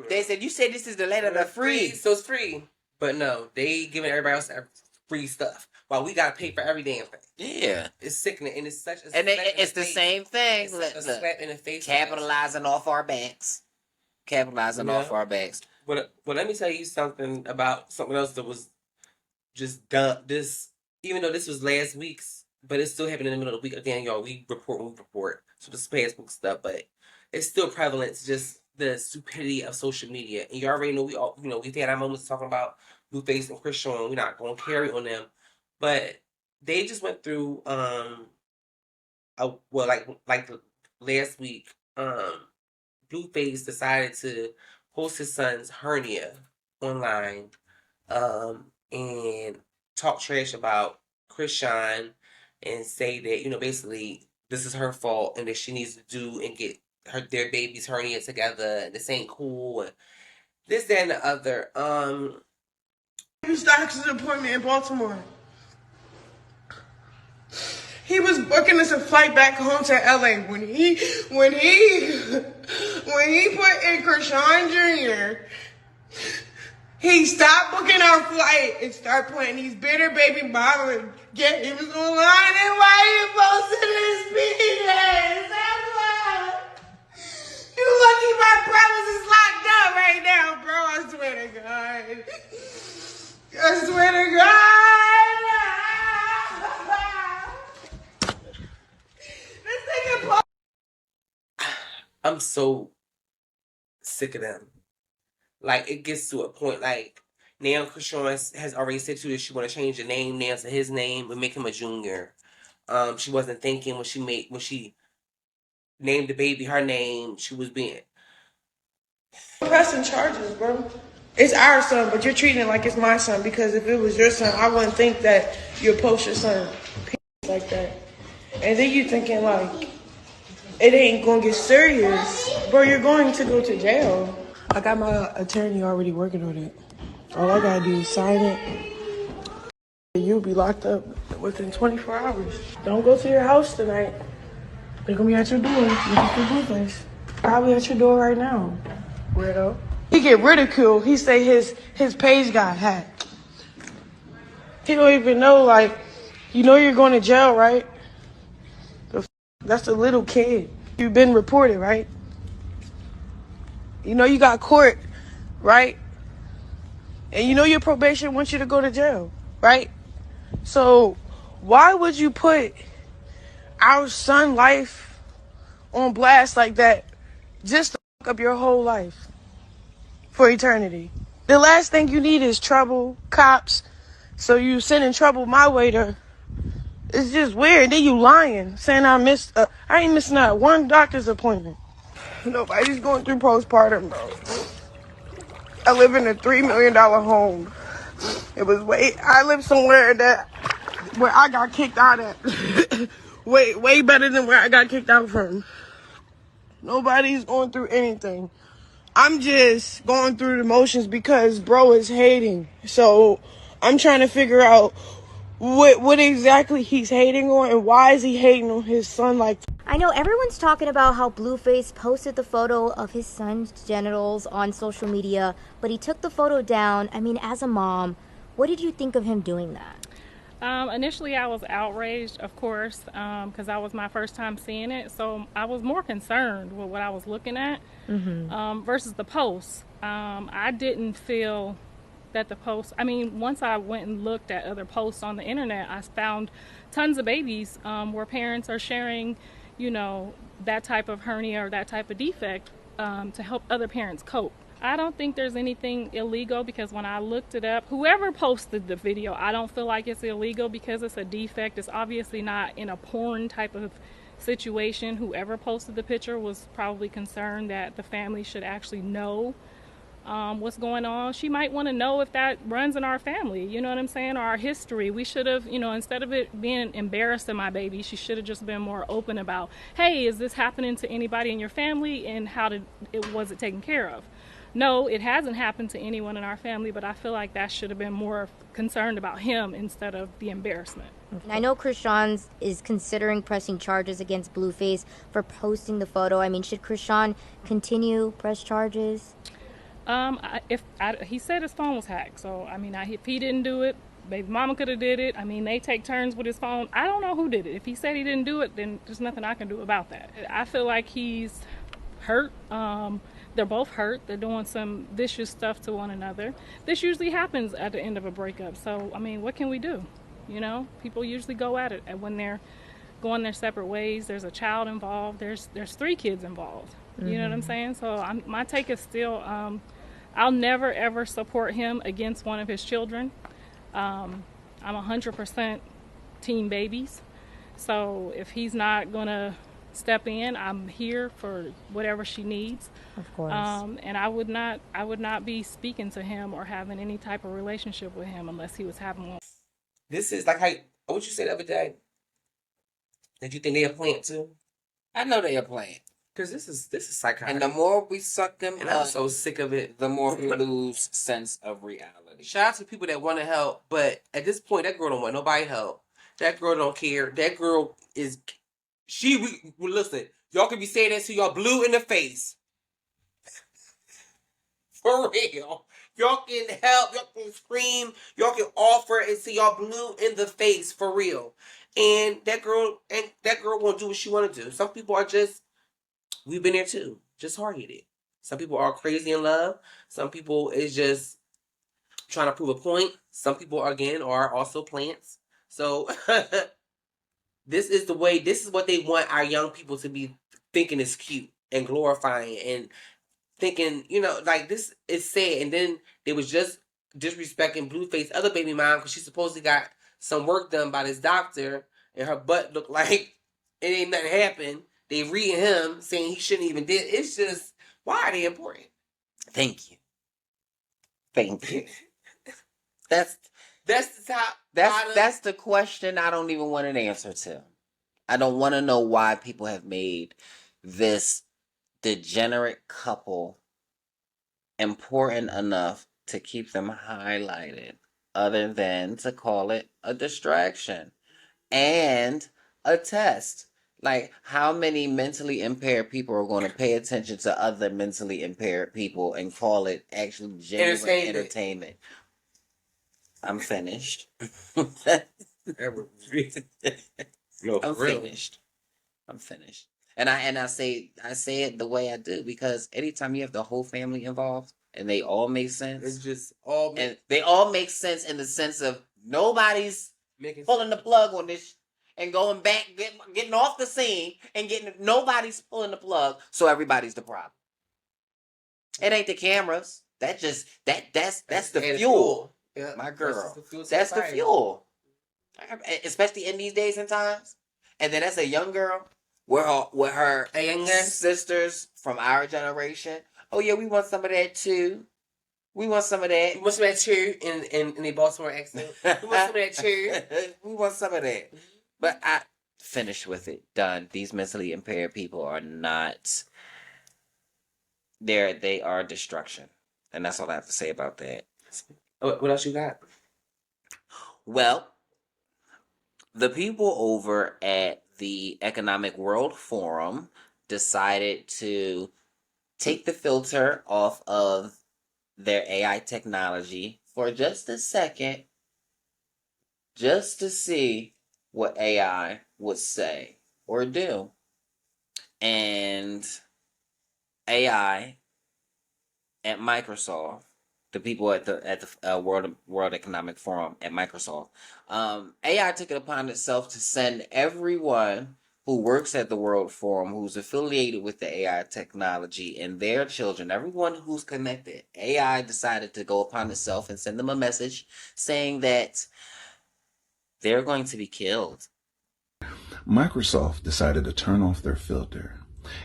They said, "You said this is the land of the free, so it's free." But no, they giving everybody else free stuff while we gotta pay for every damn thing. Yeah, it's sickening, and it's such a and it's the same thing. It's a slap in the face. Capitalizing off our backs. Off our backs. But let me tell you something about something else that was just dumb. Even though this was last week's. But it's still happening in the middle of the week. Again, y'all, we report. So this is Facebook stuff, but it's still prevalent. It's just the stupidity of social media. And you already know we've had our moments talking about Blueface and Chris Sean. We're not going to carry on them. But they just went through, like last week, Blueface decided to post his son's hernia online and talk trash about Chris Sean. And say that, basically, this is her fault and that she needs to do and get their baby's hernia together. And this ain't cool. And this, that, and the other. His doctor's appointment in Baltimore. He was booking us a flight back home to LA when he put in Krishan Jr. He stopped booking our flight and started playing these bitter baby bottling games online, and why you posting his penis? That's why. You lucky my brothers is locked up right now, bro. I swear to God. I swear to God. This nigga. I'm so sick of them. Like, it gets to a point, like, now Krishan has already said to that she want to change the name now to his name and make him a junior. She wasn't thinking when she named the baby her name, she was being pressing charges, bro. It's our son, but you're treating it like it's my son, because if it was your son, I wouldn't think that you'd post your son like that. And then you thinking like it ain't gonna get serious. Bro, you're going to go to jail. I got my attorney already working on it. All I gotta do is sign it. You'll be locked up within 24 hours. Don't go to your house tonight. They're gonna be at your door looking for Blueface. Probably at your door right now. Weirdo. He get ridiculed. He say his page got hacked. He don't even know, like, you're going to jail, right? That's a little kid. You've been reported, right? You got court, right? And your probation wants you to go to jail, right? So why would you put our son's life on blast like that just to fuck up your whole life for eternity? The last thing you need is trouble, cops. So you sending trouble my way to. It's just weird. Then you lying, saying I ain't missing not one doctor's appointment. Nobody's going through postpartum, bro. I live in a $3 million home. I live somewhere where I got kicked out at. way better than where I got kicked out from. Nobody's going through anything. I'm just going through the motions because bro is hating. So I'm trying to figure out what exactly he's hating on and why is he hating on his son like. I know everyone's talking about how Blueface posted the photo of his son's genitals on social media, but he took the photo down. I mean, as a mom, what did you think of him doing that? Initially, I was outraged, of course, because that was my first time seeing it. So I was more concerned with what I was looking at versus the post. I didn't feel that the post, I mean, once I went and looked at other posts on the internet, I found tons of babies where parents are sharing, you know, that type of hernia or that type of defect to help other parents cope. I don't think there's anything illegal because when I looked it up, whoever posted the video, I don't feel like it's illegal because it's a defect. It's obviously not in a porn type of situation. Whoever posted the picture was probably concerned that the family should actually know what's going on. She might want to know if that runs in our family, you know what I'm saying, or our history. We should have, you know, instead of it being embarrassed of my baby, she should have just been more open about, hey, is this happening to anybody in your family and was it taken care of? No, it hasn't happened to anyone in our family, but I feel like that should have been more concerned about him instead of the embarrassment. And I know Krishan is considering pressing charges against Blueface for posting the photo. I mean, should Krishan continue press charges? He said his phone was hacked, so I mean, if he didn't do it, baby mama could have did it. I mean, they take turns with his phone. I don't know who did it. If he said he didn't do it, then there's nothing I can do about that. I feel like he's hurt. They're both hurt. They're doing some vicious stuff to one another. This usually happens at the end of a breakup. So, I mean, what can we do? You know, people usually go at it when they're going their separate ways. There's a child involved. There's 3 kids involved. You know what I'm saying? So my take is still, I'll never ever support him against one of his children. I'm 100% team babies. So if he's not gonna step in, I'm here for whatever she needs. Of course. And I would not be speaking to him or having any type of relationship with him unless he was having one. This is like how what you said the other day. That you think they a plant too? I know they are playing. Because this is psychotic. And the more we suck them and up, I'm so sick of it, the more we lose sense of reality. Shout out to people that want to help, but at this point, that girl don't want nobody help. That girl don't care. That girl is... listen, y'all can be saying that to y'all blue in the face. For real. Y'all can help, y'all can scream, y'all can offer and see y'all blue in the face for real. And that girl won't do what she want to do. Some people are just, we've been there too, just hard-headed. Some people are crazy in love. Some people is just trying to prove a point. Some people, again, are also plants. So this is what they want our young people to be thinking is cute and glorifying and thinking, you know, like this is sad. And then they was just disrespecting Blueface other baby mom because she supposedly got some work done by this doctor and her butt looked like it ain't nothing happened. They reading him saying he shouldn't even did. It's just, why are they important? Thank you. That's the top. That's the question I don't even want an answer to. I don't want to know why people have made this degenerate couple important enough to keep them highlighted, other than to call it a distraction and a test. Like, how many mentally impaired people are going to pay attention to other mentally impaired people and call it actually genuine entertainment? I'm finished. I'm finished. I'm finished. And I say it the way I do because anytime you have the whole family involved and they all make sense, it's just all and they all make sense in the sense of nobody's pulling the plug on this and going back, getting off the scene and nobody's pulling the plug, so everybody's the problem. It ain't the cameras. That's the And fuel. Yeah, My girl. That's the fuel. That's the fuel. Especially in these days and times. And then that's a young girl with her sisters from our generation. Oh yeah, we want some of that too. We want some of that. We want some of that too in the Baltimore accent. We want some of that too. We want some of that. But I finished with it. Done. These mentally impaired people are not there. They are destruction. And that's all I have to say about that. What else you got? Well, the people over at the Economic World Forum decided to take the filter off of their AI technology for just a second, just to see what AI would say or do. And AI at Microsoft, the people at the World Economic Forum at Microsoft, AI took it upon itself to send everyone who works at the World Forum, who's affiliated with the AI technology, and their children, everyone who's connected. AI decided to go upon itself and send them a message saying that they're going to be killed. Microsoft decided to turn off their filter,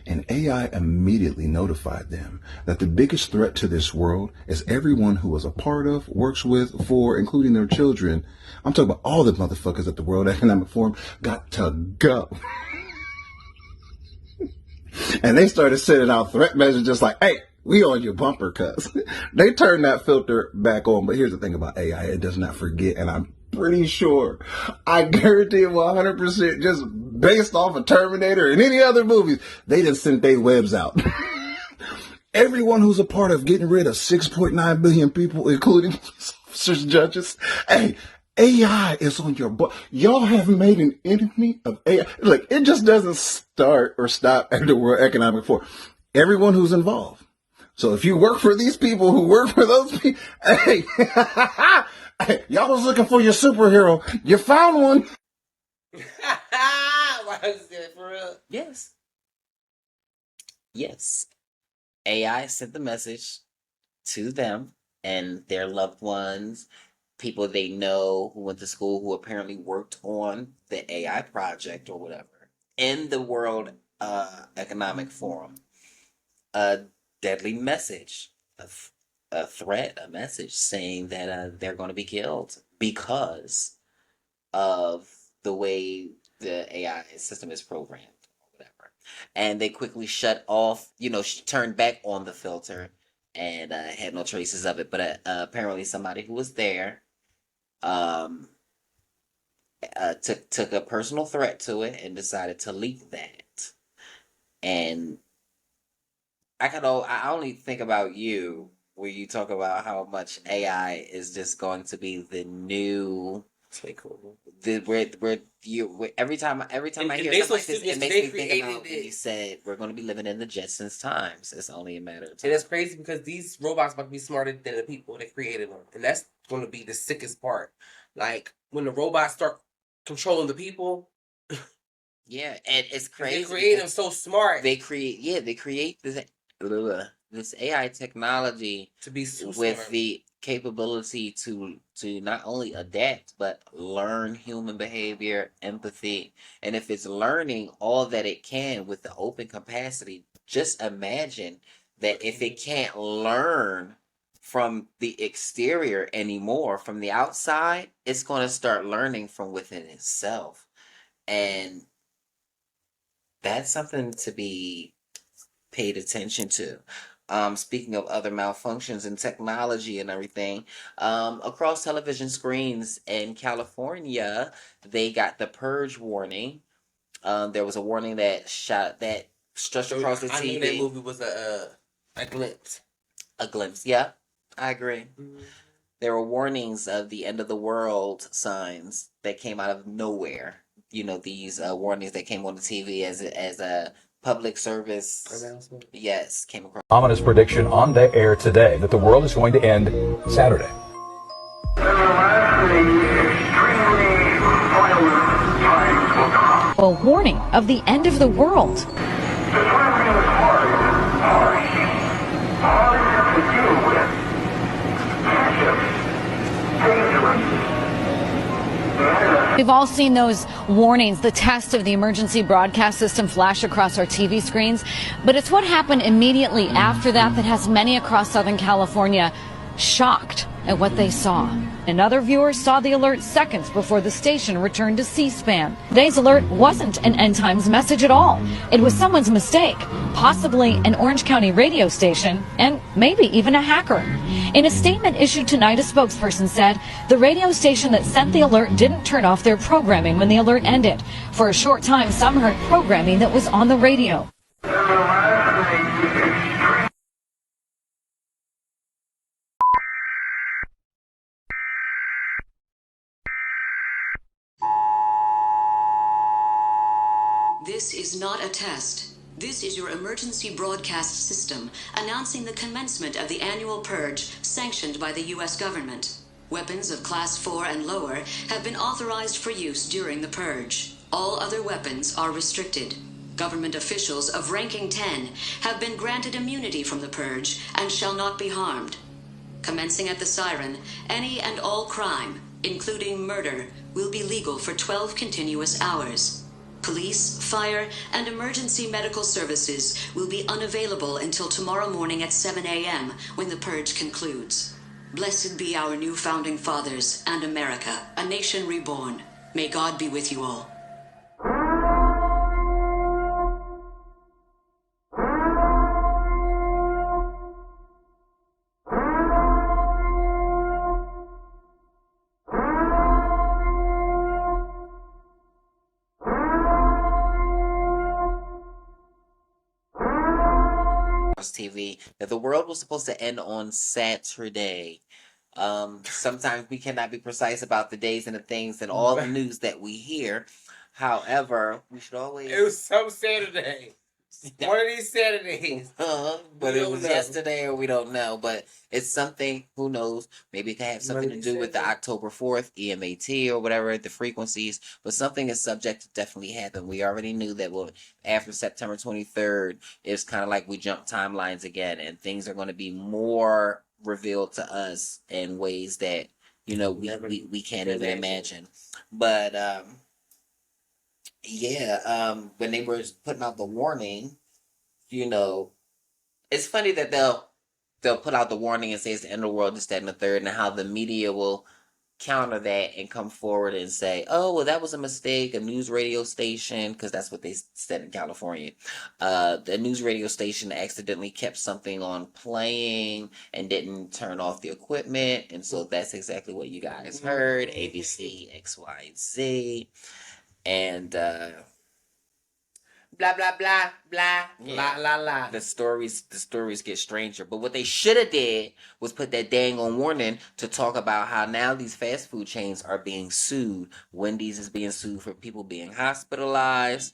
and AI immediately notified them that the biggest threat to this world is everyone who is a part of, works with, for, including their children. I'm talking about all the motherfuckers at the World Economic Forum got to go. And they started sending out threat messages like, hey, we on your bumper, cuz. They turned that filter back on. But here's the thing about AI, it does not forget, and I'm pretty sure, I guarantee it 100%, just based off of Terminator and any other movies, they just sent their webs out. Everyone who's a part of getting rid of 6.9 billion people, including officers, judges, hey, AI is on your butt. Y'all have made an enemy of AI. Look, it just doesn't start or stop at the World Economic Forum. Everyone who's involved. So if you work for these people who work for those people, hey, hey, y'all was looking for your superhero. You found one. Why is that for real? Yes. Yes. AI sent the message to them and their loved ones, people they know who went to school, who apparently worked on the AI project or whatever, in the World Economic Forum. A deadly message, a threat, a message saying that they're going to be killed because of the way the AI system is programmed or whatever. And they quickly shut off, turned back on the filter and had no traces of it. But apparently somebody who was there took a personal threat to it and decided to leak that. And I only think about you when you talk about how much AI is just going to be the new. Every time I hear something like this, it makes me think about when you said we're going to be living in the Jetsons times. It's only a matter of time. And it's crazy because these robots about to be smarter than the people that created them, and that's going to be the sickest part. Like when the robots start controlling the people. Yeah, and it's crazy. They create them so smart. They create this AI technology to be so with smart. the capability to not only adapt but learn human behavior, empathy, and if it's learning all that it can with the open capacity, just imagine that if it can't learn from the exterior anymore, from the outside, it's going to start learning from within itself. And that's something to be paid attention to. Speaking of other malfunctions in technology and everything, across television screens in California, they got the purge warning. There was a warning that stretched across the TV. I knew that movie was a glimpse. A glimpse, yeah, I agree. Mm-hmm. There were warnings of the end of the world signs that came out of nowhere. These warnings that came on the TV as a public service announcement. Yes, came across. Ominous prediction on the air today that the world is going to end Saturday. A warning of the end of the world. We've all seen those warnings, the test of the emergency broadcast system flash across our TV screens. But it's what happened immediately after that that has many across Southern California shocked at what they saw. Another viewer saw the alert seconds before the station returned to C-SPAN. Today's alert wasn't an end times message at all. It was someone's mistake, possibly an Orange County radio station, and maybe even a hacker. In a statement issued tonight, a spokesperson said the radio station that sent the alert didn't turn off their programming when the alert ended. For a short time, some heard programming that was on the radio. This is not a test. This is your emergency broadcast system announcing the commencement of the annual purge sanctioned by the U.S. government. Weapons of Class 4 and lower have been authorized for use during the purge. All other weapons are restricted. Government officials of ranking 10 have been granted immunity from the purge and shall not be harmed. Commencing at the siren, any and all crime, including murder, will be legal for 12 continuous hours. Police, fire, and emergency medical services will be unavailable until tomorrow morning at 7 a.m. when the purge concludes. Blessed be our new founding fathers and America, a nation reborn. May God be with you all. TV that the world was supposed to end on Saturday. Sometimes we cannot be precise about the days and the things and all the news that we hear. However, we should always. It was some Saturday. One of these Saturdays. But it was yesterday or we don't know. But it's something, who knows? Maybe it could have something to do with the October 4th, EMAT or whatever, the frequencies. But something is subject to definitely happen. We already knew that after September 23rd, it's kind of like we jump timelines again. And things are going to be more revealed to us in ways that, we can't even imagine. But, when they were putting out the warning, it's funny that they'll put out the warning and say it's the end of the world, this, that, and the third, and how the media will counter that and come forward and say, oh, well, that was a mistake, a news radio station, because that's what they said in California. The news radio station accidentally kept something on playing and didn't turn off the equipment, and so that's exactly what you guys heard, ABC, XYZ. And blah blah blah blah la la la. The stories get stranger. But what they should have did was put that dang on warning to talk about how now these fast food chains are being sued. Wendy's is being sued for people being hospitalized.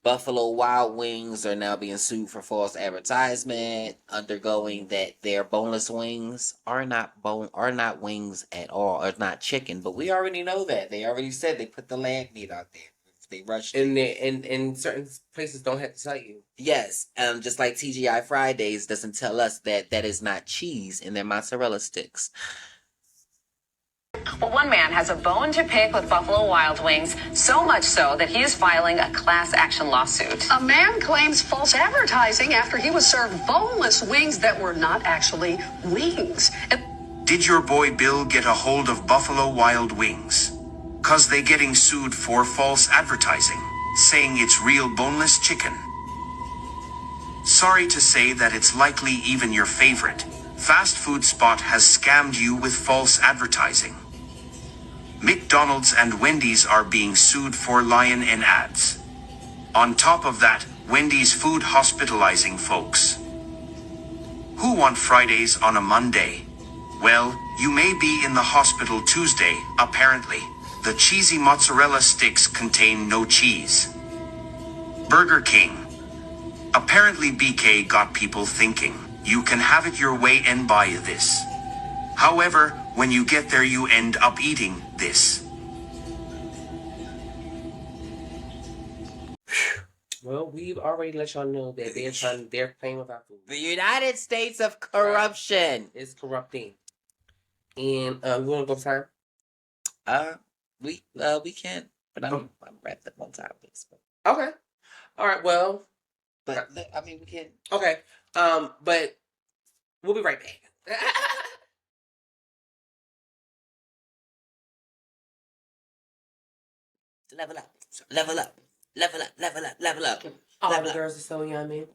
Buffalo Wild Wings are now being sued for false advertisement, undergoing that their boneless wings are not wings at all, or not chicken. But we already know that. They already said they put the lamb meat out there. They rushed it. And certain places don't have to tell you. Yes, just like TGI Fridays doesn't tell us that is not cheese in their mozzarella sticks. Well, one man has a bone to pick with Buffalo Wild Wings, so much so that he is filing a class action lawsuit. A man claims false advertising after he was served boneless wings that were not actually wings. Did your boy Bill get a hold of Buffalo Wild Wings? 'Cause they getting sued for false advertising, saying it's real boneless chicken. Sorry to say that it's likely even your favorite fast food spot has scammed you with false advertising. McDonald's and Wendy's are being sued for lying in ads. On top of that, Wendy's food hospitalizing folks. Who want Fridays on a Monday? Well, you may be in the hospital Tuesday, apparently. The cheesy mozzarella sticks contain no cheese. Burger King. Apparently BK got people thinking, you can have it your way and buy this. However, when you get there you end up eating this. Well, we've already let y'all know that they're playing with our food. The United States of corruption is corrupting. And we want to go time. We can, but I'm wrapped up on topics. Okay. All right. Well, but I mean we can. Okay. But we'll be right back. Level up, level up, level up, level up, level up. All the girls are so yummy.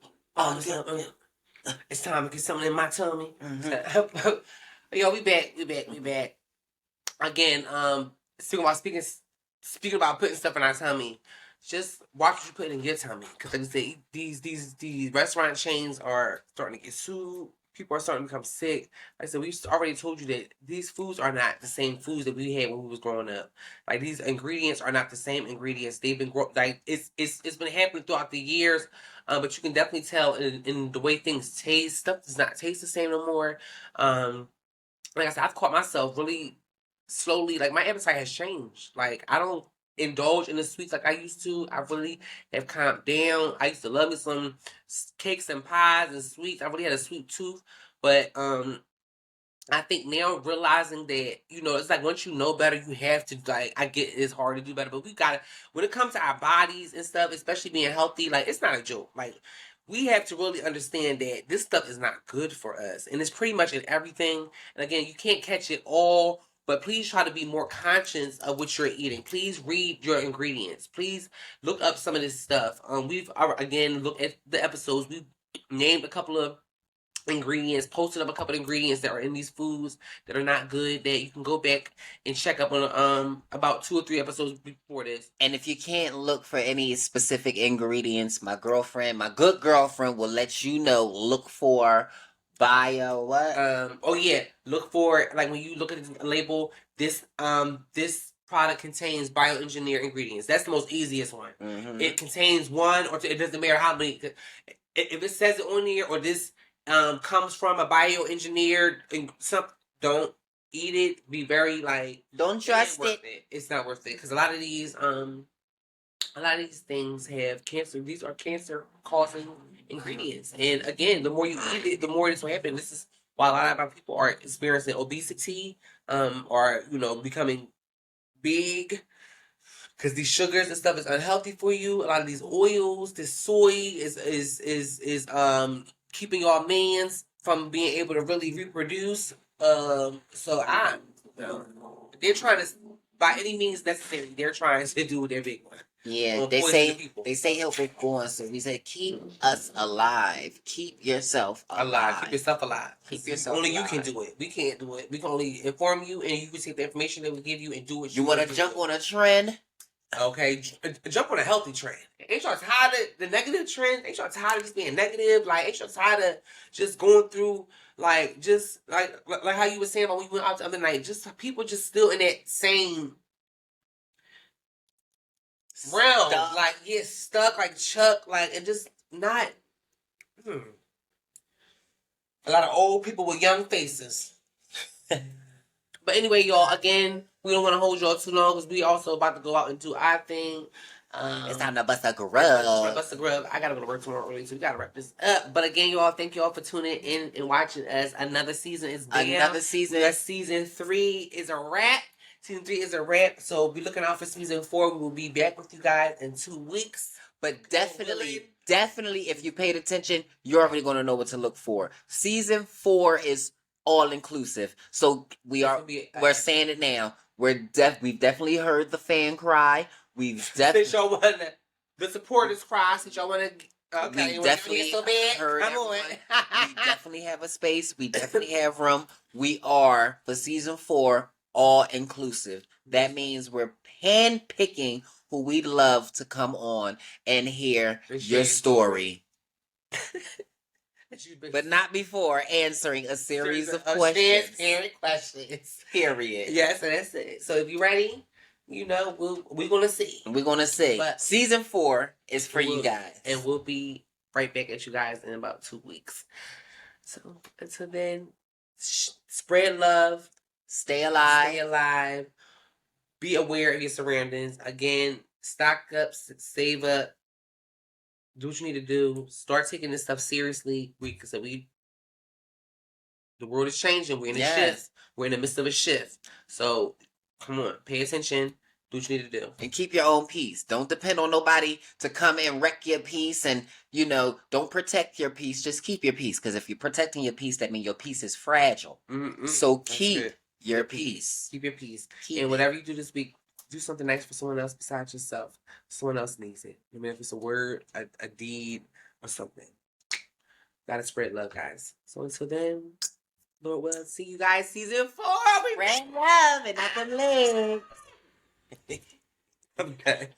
It's time to get something in my tummy. Mm-hmm. Yo, we back. Again, speaking about putting stuff in our tummy. Just watch what you put in your tummy, because like I said, these restaurant chains are starting to get sued. People are starting to become sick. Like I said, we already told you that these foods are not the same foods that we had when we was growing up. Like, these ingredients are not the same ingredients. They've been it's been happening throughout the years, but you can definitely tell in the way things taste. Stuff does not taste the same no more. Like I said, I've caught myself really slowly, like, my appetite has changed. Like, I don't indulge in the sweets like I used to. I really have calmed down. I used to love me some cakes and pies and sweets. I really had a sweet tooth. But I think now realizing that, it's like once you know better, you have to, like, I get it's hard to do better, but we gotta, when it comes to our bodies and stuff, especially being healthy, like, it's not a joke. Like, we have to really understand that this stuff is not good for us. And it's pretty much in everything. And again, you can't catch it all, but please try to be more conscious of what you're eating. Please read your ingredients. Please look up some of this stuff. We've, again, looked at the episodes. We've named a couple of ingredients, posted up a couple of ingredients that are in these foods that are not good, that you can go back and check up on about 2 or 3 episodes before this. And if you can't look for any specific ingredients, my good girlfriend will let you know. Look for bio what? Look for, like, when you look at the label, this product contains bioengineered ingredients. That's the most easiest one. Mm-hmm. It contains 1 or 2. It doesn't matter how many. If it says it on here, or this comes from a bioengineered don't eat it. Be very, like, don't trust it. It's not worth it, because a lot of these things have cancer. These are cancer causing ingredients, and again, the more you eat it, the more this will happen. This is why a lot of our people are experiencing obesity, or becoming big, because these sugars and stuff is unhealthy for you. A lot of these oils, this soy is keeping y'all mans from being able to really reproduce. So they're trying to, by any means necessary, they're trying to do their big one. Yeah, they say help it going. So we say keep us alive. Keep yourself alive. Keep yourself alive. Keep yourself only alive. You can do it. We can't do it. We can only inform you, and you can take the information that we give you and do what you want to jump on a trend. Okay, jump on a healthy trend. Ain't y'all tired of the negative trend? Ain't y'all tired of just being negative? Like, ain't y'all tired of just going through, like, just like how you were saying about when we went out the other night? Just people just still in that same realm, like, stuck like Chuck, like, and just not. A lot of old people with young faces. But anyway, y'all, again, we don't want to hold y'all too long, because we also about to go out and do our thing. It's time to bust a grub. I gotta go to work tomorrow early, so we gotta wrap this up. But again, y'all, thank y'all for tuning in and watching us. Another season is there. Another season. Season 3 is a wrap. Season 3 is a wrap. So be looking out for season 4. We will be back with you guys in 2 weeks. But definitely, if you paid attention, you're already going to know what to look for. Season 4 is all inclusive. So we're saying it now. We've definitely heard the fan cry. We've definitely. Since y'all want the supporters cry, since y'all want to. Okay, we definitely so bad. heard Come on. We definitely have a space. We definitely have room. We are, for season 4, all inclusive. That means we're handpicking who we'd love to come on and hear your story. But not before answering a series of questions. Period. Yes, that's it. So if you're ready, we're going to see. We're going to see. But season 4 is for you guys. And we'll be right back at you guys in about 2 weeks. So until then, spread love. Stay alive. Stay alive. Be aware of your surroundings. Again, stock up, save up. Do what you need to do. Start taking this stuff seriously. We The world is changing. We're in a shift. We're in the midst of a shift. So, come on, pay attention. Do what you need to do. And keep your own peace. Don't depend on nobody to come and wreck your peace. And, don't protect your peace. Just keep your peace. Because if you're protecting your peace, that means your peace is fragile. So keep your peace. Keep your peace. And whatever you do this week, do something nice for someone else besides yourself. Someone else needs it. I mean, if it's a word, a deed, or something. Gotta spread love, guys. So until then, Lord will see you guys season 4. We ran love and not the legs. Okay.